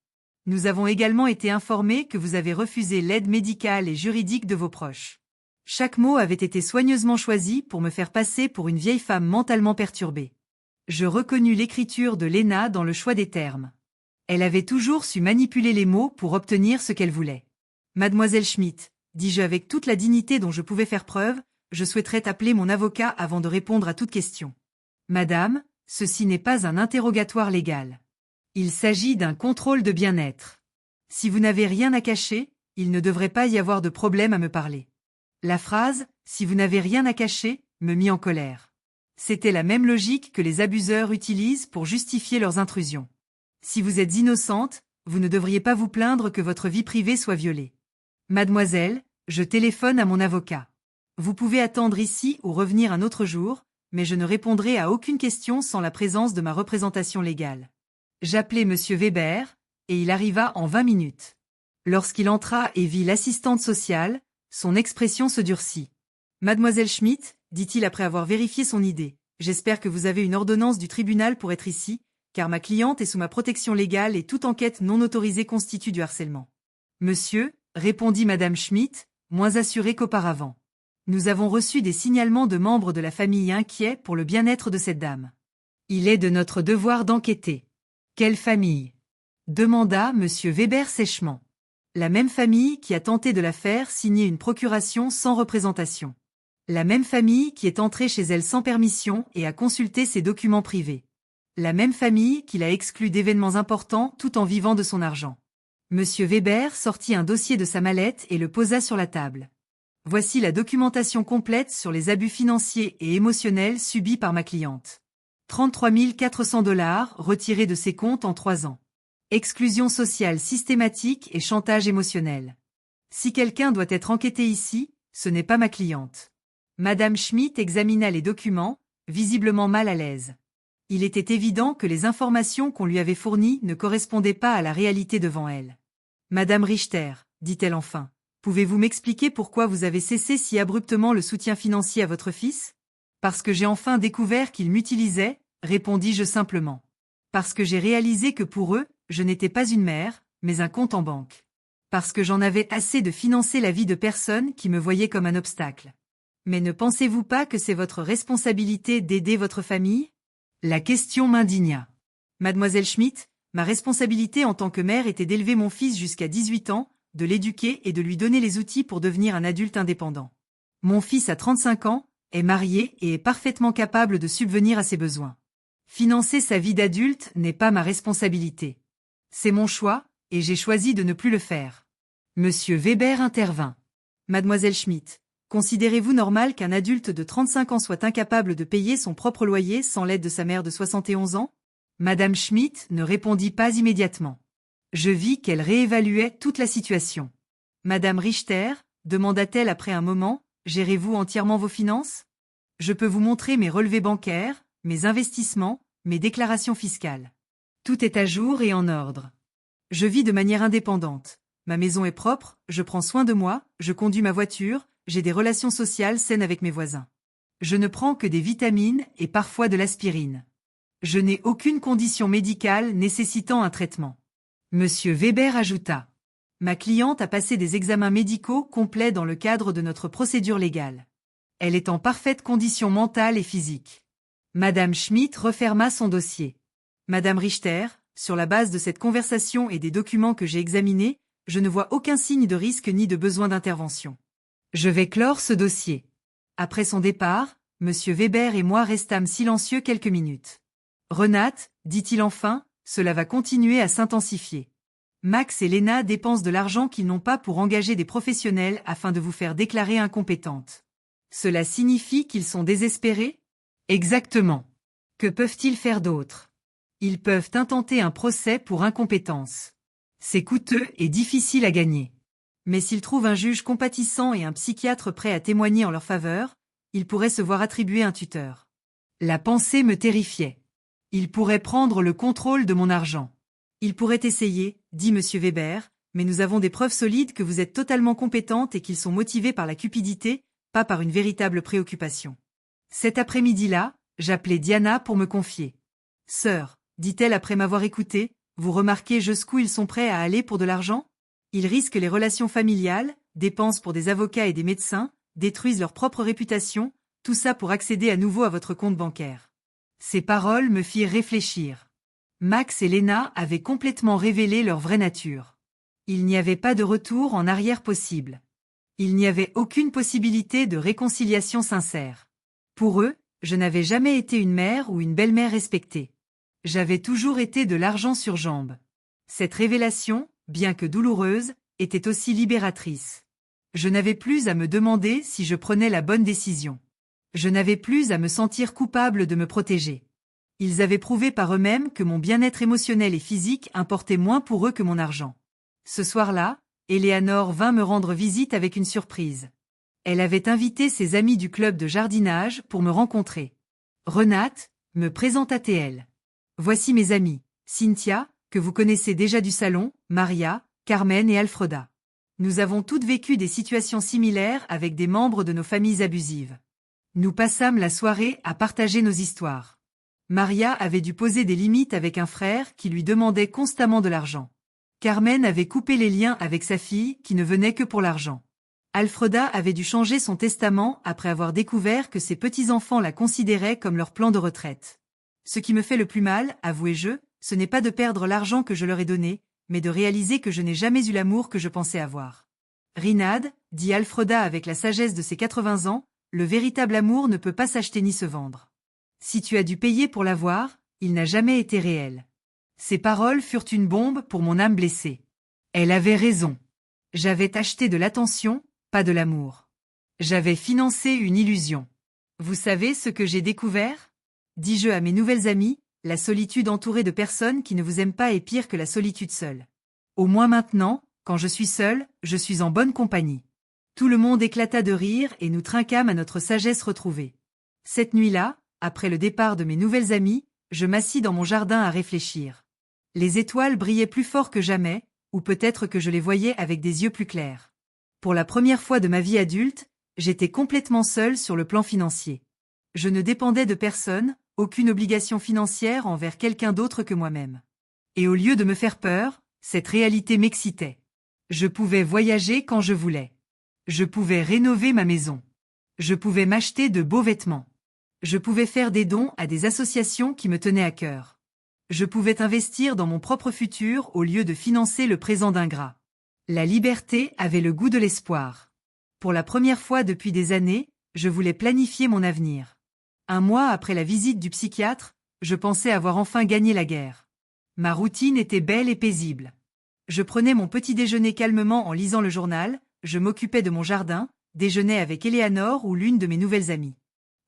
Nous avons également été informés que vous avez refusé l'aide médicale et juridique de vos proches. » Chaque mot avait été soigneusement choisi pour me faire passer pour une vieille femme mentalement perturbée. Je reconnus l'écriture de Lena dans le choix des termes. Elle avait toujours su manipuler les mots pour obtenir ce qu'elle voulait. « Mademoiselle Schmidt, dis-je avec toute la dignité dont je pouvais faire preuve, je souhaiterais appeler mon avocat avant de répondre à toute question. Madame, ceci n'est pas un interrogatoire légal. Il s'agit d'un contrôle de bien-être. Si vous n'avez rien à cacher, il ne devrait pas y avoir de problème à me parler. » La phrase « si vous n'avez rien à cacher » me mit en colère. C'était la même logique que les abuseurs utilisent pour justifier leurs intrusions. Si vous êtes innocente, vous ne devriez pas vous plaindre que votre vie privée soit violée. Mademoiselle, je téléphone à mon avocat. Vous pouvez attendre ici ou revenir un autre jour, mais je ne répondrai à aucune question sans la présence de ma représentation légale. J'appelai Monsieur Weber, et il arriva en 20 minutes. Lorsqu'il entra et vit l'assistante sociale, son expression se durcit. « Mademoiselle Schmidt, dit-il après avoir vérifié son idée, j'espère que vous avez une ordonnance du tribunal pour être ici, car ma cliente est sous ma protection légale et toute enquête non autorisée constitue du harcèlement. » Monsieur, répondit Madame Schmidt, moins assurée qu'auparavant. Nous avons reçu des signalements de membres de la famille inquiets pour le bien-être de cette dame. Il est de notre devoir d'enquêter. Quelle famille? Demanda Monsieur Weber sèchement. La même famille qui a tenté de la faire signer une procuration sans représentation. La même famille qui est entrée chez elle sans permission et a consulté ses documents privés. La même famille qui l'a exclue d'événements importants tout en vivant de son argent. Monsieur Weber sortit un dossier de sa mallette et le posa sur la table. Voici la documentation complète sur les abus financiers et émotionnels subis par ma cliente. 33 400 $ retirés de ses comptes en 3 ans. Exclusion sociale systématique et chantage émotionnel. Si quelqu'un doit être enquêté ici, ce n'est pas ma cliente. Madame Schmidt examina les documents, visiblement mal à l'aise. Il était évident que les informations qu'on lui avait fournies ne correspondaient pas à la réalité devant elle. Madame Richter, dit-elle enfin, pouvez-vous m'expliquer pourquoi vous avez cessé si abruptement le soutien financier à votre fils? Parce que j'ai enfin découvert qu'il m'utilisait, répondis-je simplement. Parce que j'ai réalisé que pour eux, je n'étais pas une mère, mais un compte en banque. Parce que j'en avais assez de financer la vie de personnes qui me voyaient comme un obstacle. Mais ne pensez-vous pas que c'est votre responsabilité d'aider votre famille? La question m'indigna. Mademoiselle Schmidt, ma responsabilité en tant que mère était d'élever mon fils jusqu'à 18 ans, de l'éduquer et de lui donner les outils pour devenir un adulte indépendant. Mon fils a 35 ans, est marié et est parfaitement capable de subvenir à ses besoins. Financer sa vie d'adulte n'est pas ma responsabilité. C'est mon choix, et j'ai choisi de ne plus le faire. Monsieur Weber intervint. Mademoiselle Schmidt, Considérez-vous normal qu'un adulte de 35 ans soit incapable de payer son propre loyer sans l'aide de sa mère de 71 ans? Madame Schmidt ne répondit pas immédiatement. Je vis qu'elle réévaluait toute la situation. Madame Richter, demanda-t-elle après un moment, gérez-vous entièrement vos finances? Je peux vous montrer mes relevés bancaires, mes investissements, mes déclarations fiscales. Tout est à jour et en ordre. Je vis de manière indépendante. Ma maison est propre, je prends soin de moi, je conduis ma voiture, j'ai des relations sociales saines avec mes voisins. Je ne prends que des vitamines et parfois de l'aspirine. Je n'ai aucune condition médicale nécessitant un traitement. Monsieur Weber ajouta. Ma cliente a passé des examens médicaux complets dans le cadre de notre procédure légale. Elle est en parfaite condition mentale et physique. Madame Schmidt referma son dossier. Madame Richter, sur la base de cette conversation et des documents que j'ai examinés, je ne vois aucun signe de risque ni de besoin d'intervention. Je vais clore ce dossier. Après son départ, Monsieur Weber et moi restâmes silencieux quelques minutes. Renate, dit-il enfin, cela va continuer à s'intensifier. Max et Lena dépensent de l'argent qu'ils n'ont pas pour engager des professionnels afin de vous faire déclarer incompétente. Cela signifie qu'ils sont désespérés? Exactement. Que peuvent-ils faire d'autre? Ils peuvent intenter un procès pour incompétence. C'est coûteux et difficile à gagner. Mais s'ils trouvent un juge compatissant et un psychiatre prêt à témoigner en leur faveur, ils pourraient se voir attribuer un tuteur. La pensée me terrifiait. Ils pourraient prendre le contrôle de mon argent. Ils pourraient essayer, dit Monsieur Weber, mais nous avons des preuves solides que vous êtes totalement compétente et qu'ils sont motivés par la cupidité, pas par une véritable préoccupation. Cet après-midi-là, j'appelai Diana pour me confier. Sœur, dit-elle après m'avoir écoutée, vous remarquez jusqu'où ils sont prêts à aller pour de l'argent? Ils risquent les relations familiales, dépensent pour des avocats et des médecins, détruisent leur propre réputation, tout ça pour accéder à nouveau à votre compte bancaire. Ces paroles me firent réfléchir. Max et Lena avaient complètement révélé leur vraie nature. Il n'y avait pas de retour en arrière possible. Il n'y avait aucune possibilité de réconciliation sincère. Pour eux, je n'avais jamais été une mère ou une belle-mère respectée. J'avais toujours été de l'argent sur jambes. Cette révélation, bien que douloureuse, était aussi libératrice. Je n'avais plus à me demander si je prenais la bonne décision. Je n'avais plus à me sentir coupable de me protéger. Ils avaient prouvé par eux-mêmes que mon bien-être émotionnel et physique importait moins pour eux que mon argent. Ce soir-là, Éléanore vint me rendre visite avec une surprise. Elle avait invité ses amis du club de jardinage pour me rencontrer. Renate, me présenta-t-elle. Voici mes amis, Cynthia, que vous connaissez déjà du salon, Maria, Carmen et Alfreda. Nous avons toutes vécu des situations similaires avec des membres de nos familles abusives. Nous passâmes la soirée à partager nos histoires. Maria avait dû poser des limites avec un frère qui lui demandait constamment de l'argent. Carmen avait coupé les liens avec sa fille qui ne venait que pour l'argent. Alfreda avait dû changer son testament après avoir découvert que ses petits-enfants la considéraient comme leur plan de retraite. Ce qui me fait le plus mal, avouai-je, ce n'est pas de perdre l'argent que je leur ai donné, mais de réaliser que je n'ai jamais eu l'amour que je pensais avoir. Rinade, dit Alfreda avec la sagesse de ses 80 ans, le véritable amour ne peut pas s'acheter ni se vendre. Si tu as dû payer pour l'avoir, il n'a jamais été réel. Ces paroles furent une bombe pour mon âme blessée. Elle avait raison. J'avais acheté de l'attention, pas de l'amour. J'avais financé une illusion. Vous savez ce que j'ai découvert? Dis-je à mes nouvelles amies, la solitude entourée de personnes qui ne vous aiment pas est pire que la solitude seule. Au moins maintenant, quand je suis seule, je suis en bonne compagnie. Tout le monde éclata de rire et nous trinquâmes à notre sagesse retrouvée. Cette nuit-là, après le départ de mes nouvelles amies, je m'assis dans mon jardin à réfléchir. Les étoiles brillaient plus fort que jamais, ou peut-être que je les voyais avec des yeux plus clairs. Pour la première fois de ma vie adulte, j'étais complètement seule sur le plan financier. Je ne dépendais de personne, aucune obligation financière envers quelqu'un d'autre que moi-même. Et au lieu de me faire peur, cette réalité m'excitait. Je pouvais voyager quand je voulais. Je pouvais rénover ma maison. Je pouvais m'acheter de beaux vêtements. Je pouvais faire des dons à des associations qui me tenaient à cœur. Je pouvais investir dans mon propre futur au lieu de financer le présent d'ingrat. La liberté avait le goût de l'espoir. Pour la première fois depuis des années, je voulais planifier mon avenir. Un mois après la visite du psychiatre, je pensais avoir enfin gagné la guerre. Ma routine était belle et paisible. Je prenais mon petit déjeuner calmement en lisant le journal, je m'occupais de mon jardin, déjeunais avec Eleanor ou l'une de mes nouvelles amies.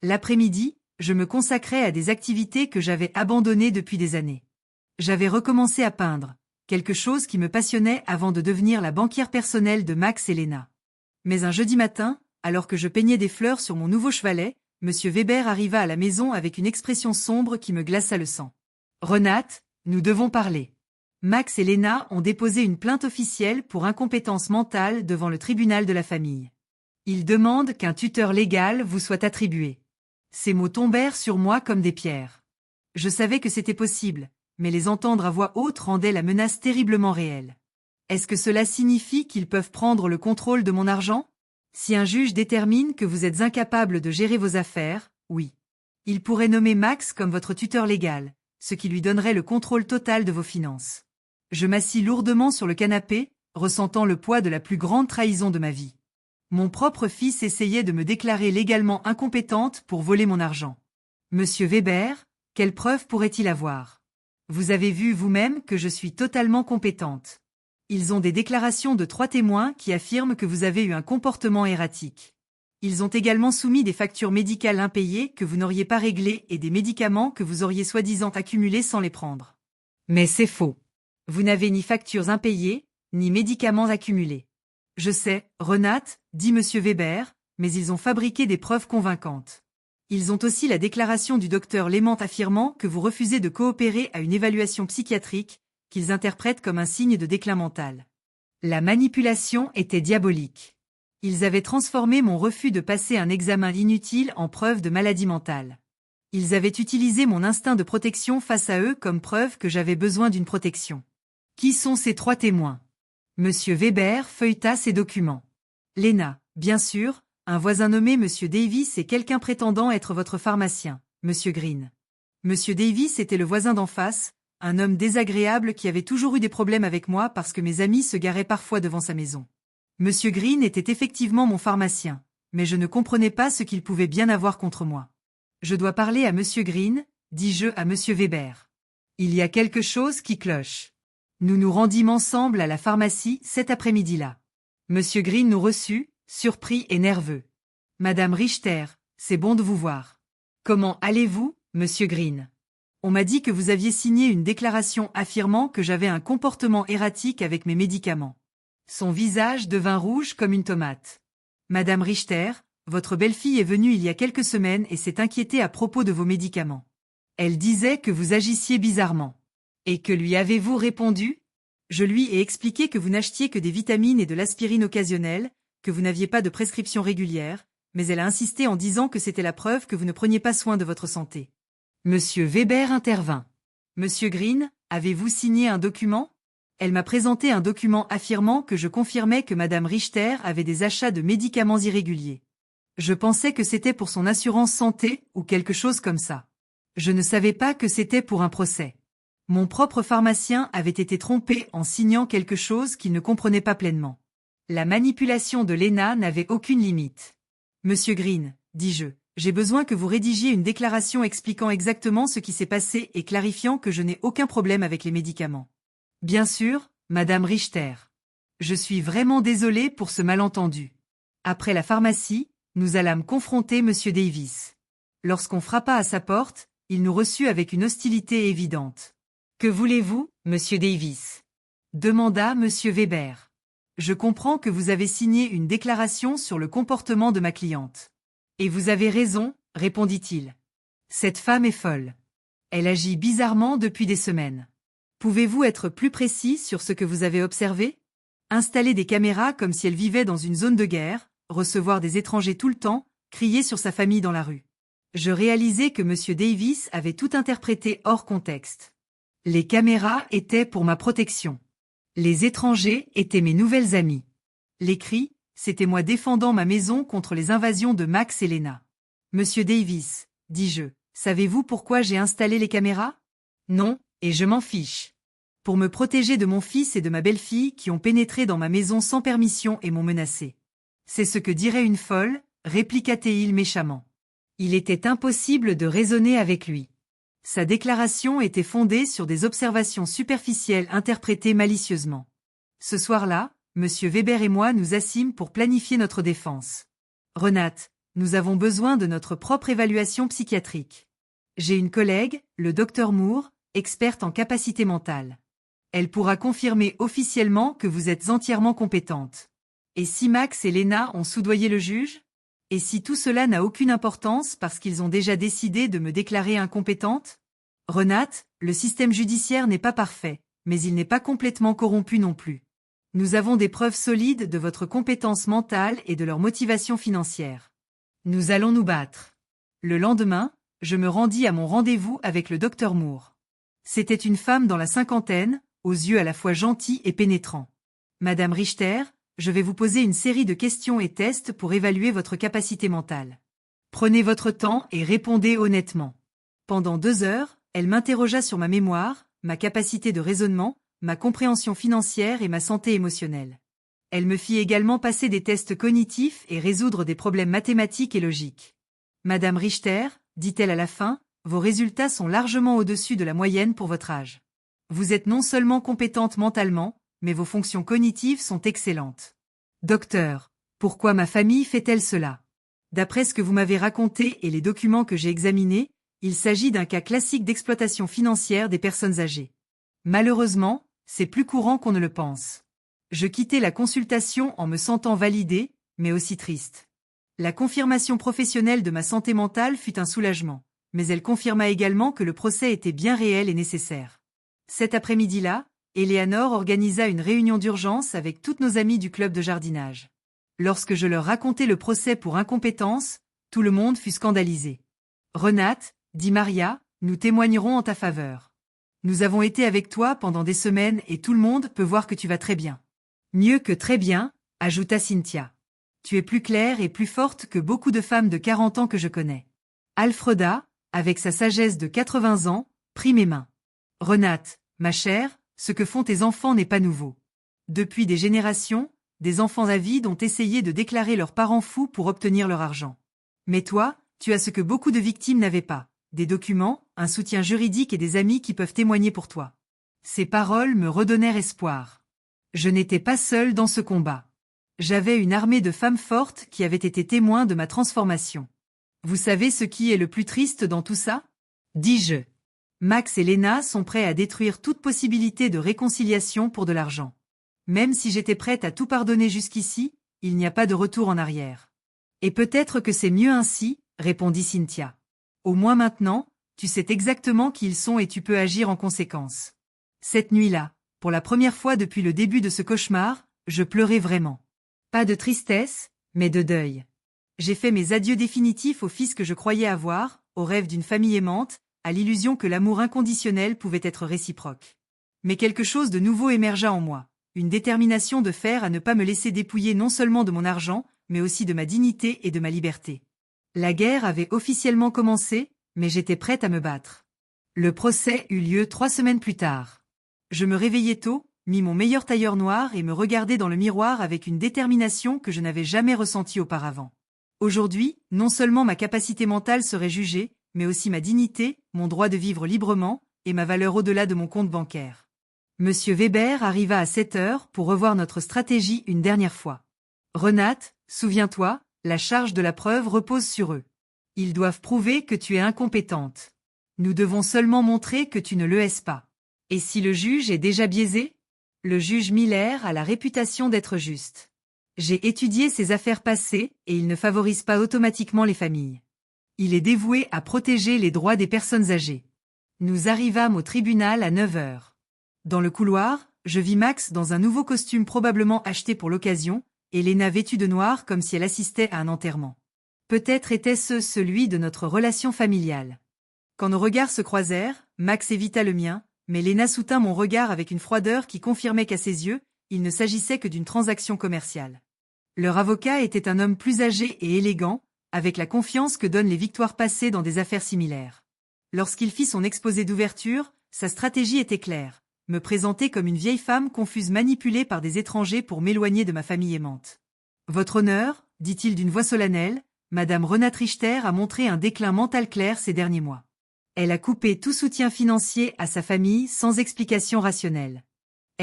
L'après-midi, je me consacrais à des activités que j'avais abandonnées depuis des années. J'avais recommencé à peindre, quelque chose qui me passionnait avant de devenir la banquière personnelle de Max et Lena. Mais un jeudi matin, alors que je peignais des fleurs sur mon nouveau chevalet, Monsieur Weber arriva à la maison avec une expression sombre qui me glaça le sang. « Renate, nous devons parler. Max et Lena ont déposé une plainte officielle pour incompétence mentale devant le tribunal de la famille. Ils demandent qu'un tuteur légal vous soit attribué. » Ces mots tombèrent sur moi comme des pierres. Je savais que c'était possible, mais les entendre à voix haute rendait la menace terriblement réelle. Est-ce que cela signifie qu'ils peuvent prendre le contrôle de mon argent? Si un juge détermine que vous êtes incapable de gérer vos affaires, oui. Il pourrait nommer Max comme votre tuteur légal, ce qui lui donnerait le contrôle total de vos finances. Je m'assis lourdement sur le canapé, ressentant le poids de la plus grande trahison de ma vie. Mon propre fils essayait de me déclarer légalement incompétente pour voler mon argent. Monsieur Weber, quelle preuve pourrait-il avoir? Vous avez vu vous-même que je suis totalement compétente. Ils ont des déclarations de 3 témoins qui affirment que vous avez eu un comportement erratique. Ils ont également soumis des factures médicales impayées que vous n'auriez pas réglées et des médicaments que vous auriez soi-disant accumulés sans les prendre. Mais c'est faux. Vous n'avez ni factures impayées, ni médicaments accumulés. Je sais, Renate, dit Monsieur Weber, mais ils ont fabriqué des preuves convaincantes. Ils ont aussi la déclaration du docteur Lément affirmant que vous refusez de coopérer à une évaluation psychiatrique, qu'ils interprètent comme un signe de déclin mental. La manipulation était diabolique. Ils avaient transformé mon refus de passer un examen inutile en preuve de maladie mentale. Ils avaient utilisé mon instinct de protection face à eux comme preuve que j'avais besoin d'une protection. Qui sont ces 3 témoins? Monsieur Weber feuilleta ces documents. Lena, bien sûr, un voisin nommé Monsieur Davis et quelqu'un prétendant être votre pharmacien, Monsieur Green. Monsieur Davis était le voisin d'en face, un homme désagréable qui avait toujours eu des problèmes avec moi parce que mes amis se garaient parfois devant sa maison. Monsieur Green était effectivement mon pharmacien, mais je ne comprenais pas ce qu'il pouvait bien avoir contre moi. Je dois parler à Monsieur Green, dis-je à Monsieur Weber. Il y a quelque chose qui cloche. Nous nous rendîmes ensemble à la pharmacie cet après-midi-là. Monsieur Green nous reçut, surpris et nerveux. Madame Richter, c'est bon de vous voir. Comment allez-vous, Monsieur Green? On m'a dit que vous aviez signé une déclaration affirmant que j'avais un comportement erratique avec mes médicaments. Son visage devint rouge comme une tomate. Madame Richter, votre belle-fille est venue il y a quelques semaines et s'est inquiétée à propos de vos médicaments. Elle disait que vous agissiez bizarrement. Et que lui avez-vous répondu? Je lui ai expliqué que vous n'achetiez que des vitamines et de l'aspirine occasionnelle, que vous n'aviez pas de prescription régulière, mais elle a insisté en disant que c'était la preuve que vous ne preniez pas soin de votre santé. Monsieur Weber intervint. Monsieur Green, avez-vous signé un document? Elle m'a présenté un document affirmant que je confirmais que Madame Richter avait des achats de médicaments irréguliers. Je pensais que c'était pour son assurance santé ou quelque chose comme ça. Je ne savais pas que c'était pour un procès. Mon propre pharmacien avait été trompé en signant quelque chose qu'il ne comprenait pas pleinement. La manipulation de Lena n'avait aucune limite. Monsieur Green, dis-je. J'ai besoin que vous rédigiez une déclaration expliquant exactement ce qui s'est passé et clarifiant que je n'ai aucun problème avec les médicaments. Bien sûr, Madame Richter. Je suis vraiment désolée pour ce malentendu. Après la pharmacie, nous allâmes confronter Monsieur Davis. Lorsqu'on frappa à sa porte, il nous reçut avec une hostilité évidente. « Que voulez-vous, Monsieur Davis ?» demanda Monsieur Weber. « Je comprends que vous avez signé une déclaration sur le comportement de ma cliente. » « Et vous avez raison, répondit-il. Cette femme est folle. Elle agit bizarrement depuis des semaines. Pouvez-vous être plus précis sur ce que vous avez observé? Installer des caméras comme si elle vivait dans une zone de guerre, recevoir des étrangers tout le temps, crier sur sa famille dans la rue. Je réalisais que Monsieur Davis avait tout interprété hors contexte. Les caméras étaient pour ma protection. Les étrangers étaient mes nouvelles amies. Les cris, c'était moi défendant ma maison contre les invasions de Max et Lena. Monsieur Davis, dis-je, savez-vous pourquoi j'ai installé les caméras? Non, et je m'en fiche. Pour me protéger de mon fils et de ma belle-fille qui ont pénétré dans ma maison sans permission et m'ont menacé. C'est ce que dirait une folle, répliqua-t-il méchamment. Il était impossible de raisonner avec lui. Sa déclaration était fondée sur des observations superficielles interprétées malicieusement. Ce soir-là, Monsieur Weber et moi nous assîmes pour planifier notre défense. Renate, nous avons besoin de notre propre évaluation psychiatrique. J'ai une collègue, le docteur Moore, experte en capacité mentale. Elle pourra confirmer officiellement que vous êtes entièrement compétente. Et si Max et Lena ont soudoyé le juge? Et si tout cela n'a aucune importance parce qu'ils ont déjà décidé de me déclarer incompétente? Renate, le système judiciaire n'est pas parfait, mais il n'est pas complètement corrompu non plus. Nous avons des preuves solides de votre compétence mentale et de leur motivation financière. Nous allons nous battre. Le lendemain, je me rendis à mon rendez-vous avec le docteur Moore. C'était une femme dans la cinquantaine, aux yeux à la fois gentils et pénétrants. Madame Richter, je vais vous poser une série de questions et tests pour évaluer votre capacité mentale. Prenez votre temps et répondez honnêtement. Pendant 2 heures, elle m'interrogea sur ma mémoire, ma capacité de raisonnement, ma compréhension financière et ma santé émotionnelle. Elle me fit également passer des tests cognitifs et résoudre des problèmes mathématiques et logiques. Madame Richter, dit-elle à la fin, vos résultats sont largement au-dessus de la moyenne pour votre âge. Vous êtes non seulement compétente mentalement, mais vos fonctions cognitives sont excellentes. Docteur, pourquoi ma famille fait-elle cela? D'après ce que vous m'avez raconté et les documents que j'ai examinés, il s'agit d'un cas classique d'exploitation financière des personnes âgées. Malheureusement, c'est plus courant qu'on ne le pense. Je quittai la consultation en me sentant validée, mais aussi triste. La confirmation professionnelle de ma santé mentale fut un soulagement, mais elle confirma également que le procès était bien réel et nécessaire. Cet après-midi-là, Eleanor organisa une réunion d'urgence avec toutes nos amies du club de jardinage. Lorsque je leur racontai le procès pour incompétence, tout le monde fut scandalisé. Renate, dit Maria, nous témoignerons en ta faveur. Nous avons été avec toi pendant des semaines et tout le monde peut voir que tu vas très bien. Mieux que très bien, ajouta Cynthia. Tu es plus claire et plus forte que beaucoup de femmes de 40 ans que je connais. Alfreda, avec sa sagesse de 80 ans, prit mes mains. Renate, ma chère, ce que font tes enfants n'est pas nouveau. Depuis des générations, des enfants avides ont essayé de déclarer leurs parents fous pour obtenir leur argent. Mais toi, tu as ce que beaucoup de victimes n'avaient pas, des documents, un soutien juridique et des amis qui peuvent témoigner pour toi. Ces paroles me redonnèrent espoir. Je n'étais pas seule dans ce combat. J'avais une armée de femmes fortes qui avaient été témoins de ma transformation. Vous savez ce qui est le plus triste dans tout ça? Dis-je. Max et Lena sont prêts à détruire toute possibilité de réconciliation pour de l'argent. Même si j'étais prête à tout pardonner jusqu'ici, il n'y a pas de retour en arrière. Et peut-être que c'est mieux ainsi, répondit Cynthia. Au moins maintenant, tu sais exactement qui ils sont et tu peux agir en conséquence. Cette nuit-là, pour la première fois depuis le début de ce cauchemar, je pleurais vraiment. Pas de tristesse, mais de deuil. J'ai fait mes adieux définitifs au fils que je croyais avoir, au rêve d'une famille aimante, à l'illusion que l'amour inconditionnel pouvait être réciproque. Mais quelque chose de nouveau émergea en moi, une détermination de fer à ne pas me laisser dépouiller non seulement de mon argent, mais aussi de ma dignité et de ma liberté. La guerre avait officiellement commencé, mais j'étais prête à me battre. Le procès eut lieu 3 semaines plus tard. Je me réveillai tôt, mis mon meilleur tailleur noir et me regardai dans le miroir avec une détermination que je n'avais jamais ressentie auparavant. Aujourd'hui, non seulement ma capacité mentale serait jugée, mais aussi ma dignité, mon droit de vivre librement, et ma valeur au-delà de mon compte bancaire. Monsieur Weber arriva à 7 heures pour revoir notre stratégie une dernière fois. Renate, souviens-toi, la charge de la preuve repose sur eux. Ils doivent prouver que tu es incompétente. Nous devons seulement montrer que tu ne le es pas. Et si le juge est déjà biaisé? Le juge Miller a la réputation d'être juste. J'ai étudié ses affaires passées et il ne favorise pas automatiquement les familles. Il est dévoué à protéger les droits des personnes âgées. Nous arrivâmes au tribunal à 9 heures. Dans le couloir, je vis Max dans un nouveau costume probablement acheté pour l'occasion, et Lena vêtue de noir comme si elle assistait à un enterrement. Peut-être était-ce celui de notre relation familiale. Quand nos regards se croisèrent, Max évita le mien, mais Lena soutint mon regard avec une froideur qui confirmait qu'à ses yeux, il ne s'agissait que d'une transaction commerciale. Leur avocat était un homme plus âgé et élégant, avec la confiance que donnent les victoires passées dans des affaires similaires. Lorsqu'il fit son exposé d'ouverture, sa stratégie était claire, me présenter comme une vieille femme confuse manipulée par des étrangers pour m'éloigner de ma famille aimante. Votre honneur, dit-il d'une voix solennelle, Madame Renate Richter a montré un déclin mental clair ces derniers mois. Elle a coupé tout soutien financier à sa famille sans explication rationnelle.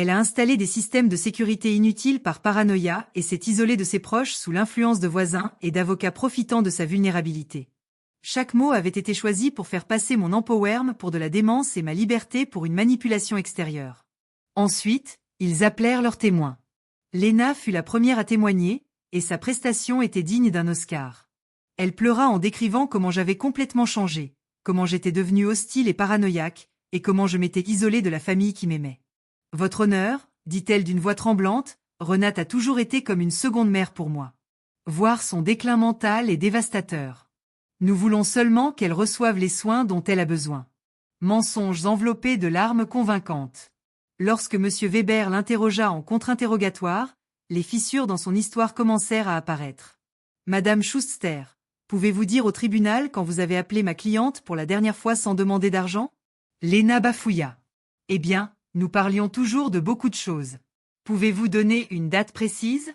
Elle a installé des systèmes de sécurité inutiles par paranoïa et s'est isolée de ses proches sous l'influence de voisins et d'avocats profitant de sa vulnérabilité. Chaque mot avait été choisi pour faire passer mon empowerment pour de la démence et ma liberté pour une manipulation extérieure. Ensuite, ils appelèrent leurs témoins. Lena fut la première à témoigner, et sa prestation était digne d'un Oscar. Elle pleura en décrivant comment j'avais complètement changé, comment j'étais devenue hostile et paranoïaque, et comment je m'étais isolée de la famille qui m'aimait. « Votre honneur, dit-elle d'une voix tremblante, Renate a toujours été comme une seconde mère pour moi. Voir son déclin mental est dévastateur. Nous voulons seulement qu'elle reçoive les soins dont elle a besoin. » Mensonges enveloppés de larmes convaincantes. Lorsque M. Weber l'interrogea en contre-interrogatoire, les fissures dans son histoire commencèrent à apparaître. « Madame Schuster, pouvez-vous dire au tribunal quand vous avez appelé ma cliente pour la dernière fois sans demander d'argent ?» Lena bafouilla. « Eh bien, nous parlions toujours de beaucoup de choses. Pouvez-vous donner une date précise ?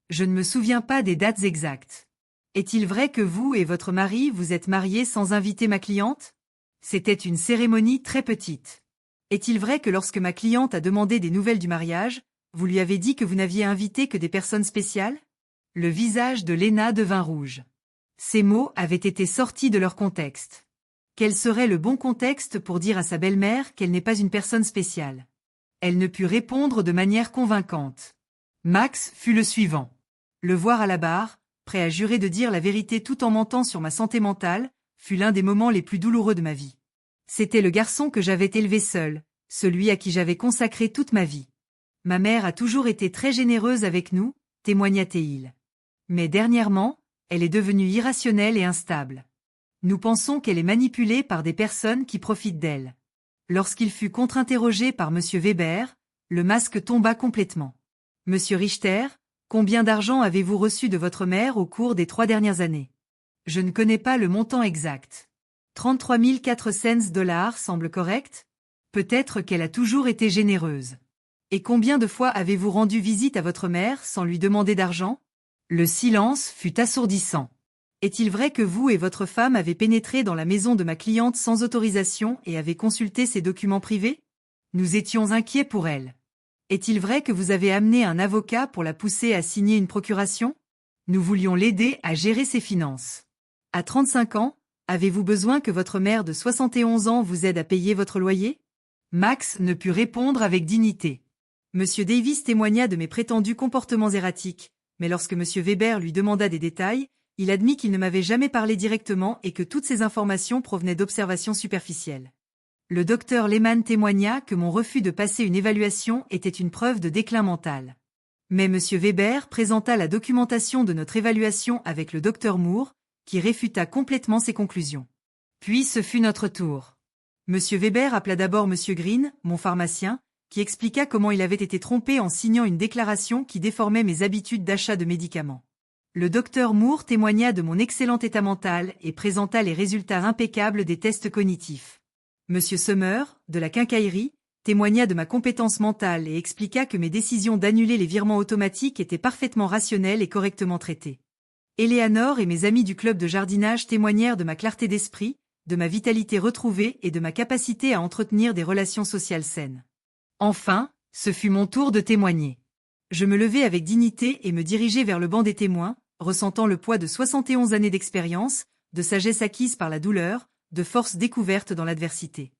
Je ne me souviens pas des dates exactes. Est-il vrai que vous et votre mari vous êtes mariés sans inviter ma cliente ? C'était une cérémonie très petite. Est-il vrai que lorsque ma cliente a demandé des nouvelles du mariage, vous lui avez dit que vous n'aviez invité que des personnes spéciales ? » Le visage de Lena devint rouge. Ces mots avaient été sortis de leur contexte. Quel serait le bon contexte pour dire à sa belle-mère qu'elle n'est pas une personne spéciale ? Elle ne put répondre de manière convaincante. Max fut le suivant. Le voir à la barre, prêt à jurer de dire la vérité tout en mentant sur ma santé mentale, fut l'un des moments les plus douloureux de ma vie. C'était le garçon que j'avais élevé seul, celui à qui j'avais consacré toute ma vie. Ma mère a toujours été très généreuse avec nous, témoigna-t-il. Mais dernièrement, elle est devenue irrationnelle et instable. Nous pensons qu'elle est manipulée par des personnes qui profitent d'elle. Lorsqu'il fut contre-interrogé par M. Weber, le masque tomba complètement. « Monsieur Richter, combien d'argent avez-vous reçu de votre mère au cours des 3 dernières années ? » Je ne connais pas le montant exact. 33 400 dollars semble correct ? Peut-être qu'elle a toujours été généreuse. Et combien de fois avez-vous rendu visite à votre mère sans lui demander d'argent ? Le silence fut assourdissant. Est-il vrai que vous et votre femme avez pénétré dans la maison de ma cliente sans autorisation et avez consulté ses documents privés ? Nous étions inquiets pour elle. Est-il vrai que vous avez amené un avocat pour la pousser à signer une procuration ? Nous voulions l'aider à gérer ses finances. À 35 ans, avez-vous besoin que votre mère de 71 ans vous aide à payer votre loyer ? Max ne put répondre avec dignité. Monsieur Davis témoigna de mes prétendus comportements erratiques, mais lorsque Monsieur Weber lui demanda des détails, il admit qu'il ne m'avait jamais parlé directement et que toutes ces informations provenaient d'observations superficielles. Le docteur Lehmann témoigna que mon refus de passer une évaluation était une preuve de déclin mental. Mais M. Weber présenta la documentation de notre évaluation avec le docteur Moore, qui réfuta complètement ses conclusions. Puis ce fut notre tour. M. Weber appela d'abord M. Green, mon pharmacien, qui expliqua comment il avait été trompé en signant une déclaration qui déformait mes habitudes d'achat de médicaments. Le docteur Moore témoigna de mon excellent état mental et présenta les résultats impeccables des tests cognitifs. M. Summer, de la quincaillerie, témoigna de ma compétence mentale et expliqua que mes décisions d'annuler les virements automatiques étaient parfaitement rationnelles et correctement traitées. Eleanor et mes amis du club de jardinage témoignèrent de ma clarté d'esprit, de ma vitalité retrouvée et de ma capacité à entretenir des relations sociales saines. Enfin, ce fut mon tour de témoigner. Je me levai avec dignité et me dirigeai vers le banc des témoins, ressentant le poids de 71 années d'expérience, de sagesse acquise par la douleur, de force découverte dans l'adversité.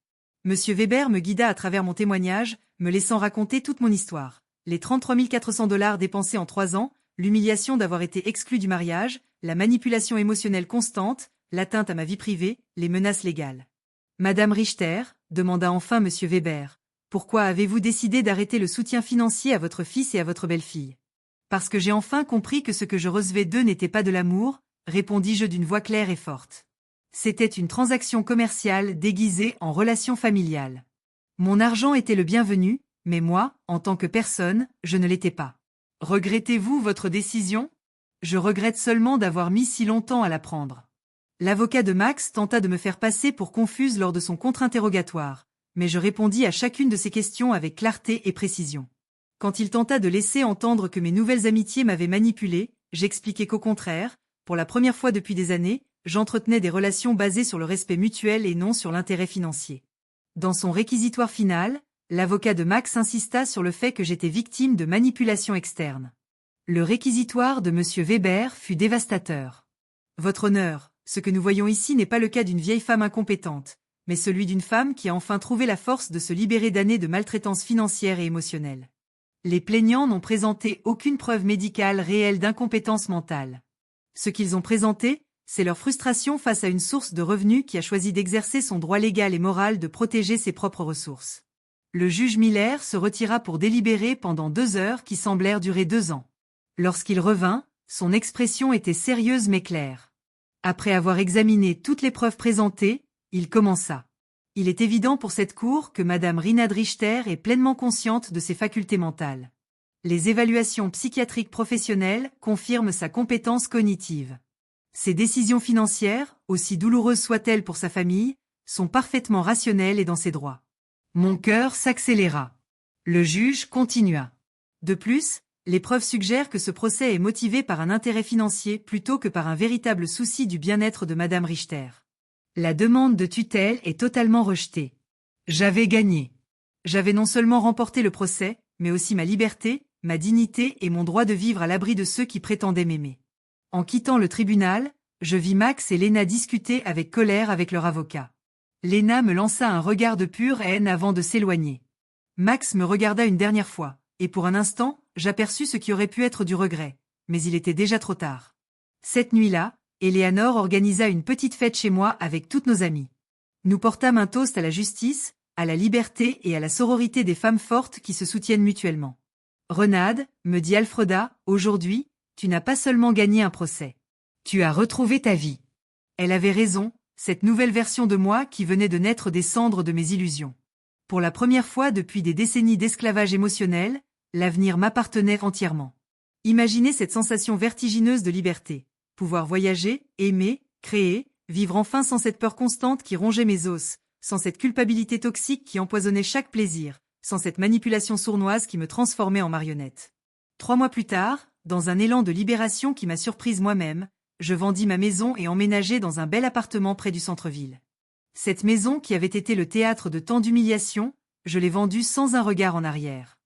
Monsieur Weber me guida à travers mon témoignage, me laissant raconter toute mon histoire. Les 33 400 dollars dépensés en 3 ans, l'humiliation d'avoir été exclu du mariage, la manipulation émotionnelle constante, l'atteinte à ma vie privée, les menaces légales. Madame Richter, demanda enfin Monsieur Weber, pourquoi avez-vous décidé d'arrêter le soutien financier à votre fils et à votre belle-fille ? Parce que j'ai enfin compris que ce que je recevais d'eux n'était pas de l'amour, répondis-je d'une voix claire et forte. C'était une transaction commerciale déguisée en relation familiale. Mon argent était le bienvenu, mais moi, en tant que personne, je ne l'étais pas. Regrettez-vous votre décision ? Je regrette seulement d'avoir mis si longtemps à la prendre. L'avocat de Max tenta de me faire passer pour confuse lors de son contre-interrogatoire, mais je répondis à chacune de ses questions avec clarté et précision. Quand il tenta de laisser entendre que mes nouvelles amitiés m'avaient manipulé, j'expliquai qu'au contraire, pour la première fois depuis des années, j'entretenais des relations basées sur le respect mutuel et non sur l'intérêt financier. Dans son réquisitoire final, L'avocat de Max insista sur le fait que j'étais victime de manipulation externe. Le réquisitoire de Monsieur Weber fut dévastateur. Votre honneur, ce que nous voyons ici n'est pas le cas d'une vieille femme incompétente, mais celui d'une femme qui a enfin trouvé la force de se libérer d'années de maltraitance financière et émotionnelle. Les plaignants n'ont présenté aucune preuve médicale réelle d'incompétence mentale. Ce qu'ils ont présenté, c'est leur frustration face à une source de revenus qui a choisi d'exercer son droit légal et moral de protéger ses propres ressources. Le juge Miller se retira pour délibérer pendant 2 heures qui semblèrent durer 2 ans. Lorsqu'il revint, son expression était sérieuse mais claire. Après avoir examiné toutes les preuves présentées, il commença. Il est évident pour cette cour que Madame Rinad Richter est pleinement consciente de ses facultés mentales. Les évaluations psychiatriques professionnelles confirment sa compétence cognitive. Ses décisions financières, aussi douloureuses soient-elles pour sa famille, sont parfaitement rationnelles et dans ses droits. Mon cœur s'accéléra. Le juge continua. De plus, les preuves suggèrent que ce procès est motivé par un intérêt financier plutôt que par un véritable souci du bien-être de Madame Richter. La demande de tutelle est totalement rejetée. J'avais gagné. J'avais non seulement remporté le procès, mais aussi ma liberté, ma dignité et mon droit de vivre à l'abri de ceux qui prétendaient m'aimer. En quittant le tribunal, je vis Max et Lena discuter avec colère avec leur avocat. Lena me lança un regard de pure haine avant de s'éloigner. Max me regarda une dernière fois, et pour un instant, j'aperçus ce qui aurait pu être du regret, mais il était déjà trop tard. Cette nuit-là, Eleanor organisa une petite fête chez moi avec toutes nos amies. Nous portâmes un toast à la justice, à la liberté et à la sororité des femmes fortes qui se soutiennent mutuellement. Renade, me dit Alfreda, aujourd'hui, tu n'as pas seulement gagné un procès. Tu as retrouvé ta vie. Elle avait raison, cette nouvelle version de moi qui venait de naître des cendres de mes illusions. Pour la première fois depuis des décennies d'esclavage émotionnel, l'avenir m'appartenait entièrement. Imaginez cette sensation vertigineuse de liberté. Pouvoir voyager, aimer, créer, vivre enfin sans cette peur constante qui rongeait mes os, sans cette culpabilité toxique qui empoisonnait chaque plaisir, sans cette manipulation sournoise qui me transformait en marionnette. 3 mois plus tard, dans un élan de libération qui m'a surprise moi-même, je vendis ma maison et emménageai dans un bel appartement près du centre-ville. Cette maison qui avait été le théâtre de tant d'humiliations, je l'ai vendue sans un regard en arrière.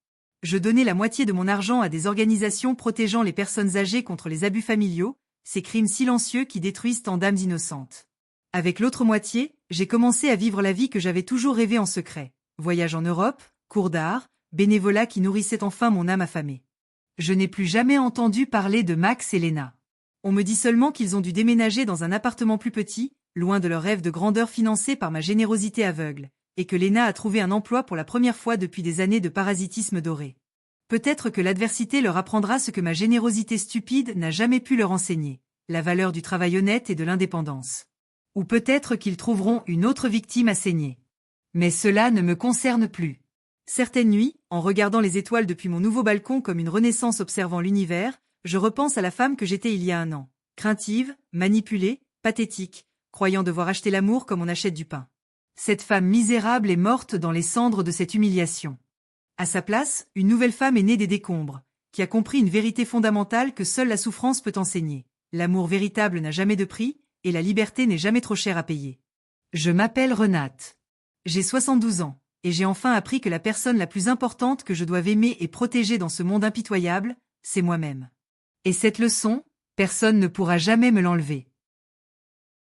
Je donnai la moitié de mon argent à des organisations protégeant les personnes âgées contre les abus familiaux, ces crimes silencieux qui détruisent tant d'âmes innocentes. Avec l'autre moitié, j'ai commencé à vivre la vie que j'avais toujours rêvée en secret. Voyage en Europe, cours d'art, bénévolat qui nourrissait enfin mon âme affamée. Je n'ai plus jamais entendu parler de Max et Lena. On me dit seulement qu'ils ont dû déménager dans un appartement plus petit, loin de leur rêve de grandeur financé par ma générosité aveugle, et que Lena a trouvé un emploi pour la première fois depuis des années de parasitisme doré. Peut-être que l'adversité leur apprendra ce que ma générosité stupide n'a jamais pu leur enseigner, la valeur du travail honnête et de l'indépendance. Ou peut-être qu'ils trouveront une autre victime à saigner. Mais cela ne me concerne plus. Certaines nuits, en regardant les étoiles depuis mon nouveau balcon comme une renaissance observant l'univers, je repense à la femme que j'étais il y a 1 an. Craintive, manipulée, pathétique, croyant devoir acheter l'amour comme on achète du pain. Cette femme misérable est morte dans les cendres de cette humiliation. À sa place, une nouvelle femme est née des décombres, qui a compris une vérité fondamentale que seule la souffrance peut enseigner. L'amour véritable n'a jamais de prix, et la liberté n'est jamais trop chère à payer. Je m'appelle Renate. J'ai 72 ans, et j'ai enfin appris que la personne la plus importante que je dois aimer et protéger dans ce monde impitoyable, c'est moi-même. Et cette leçon, personne ne pourra jamais me l'enlever.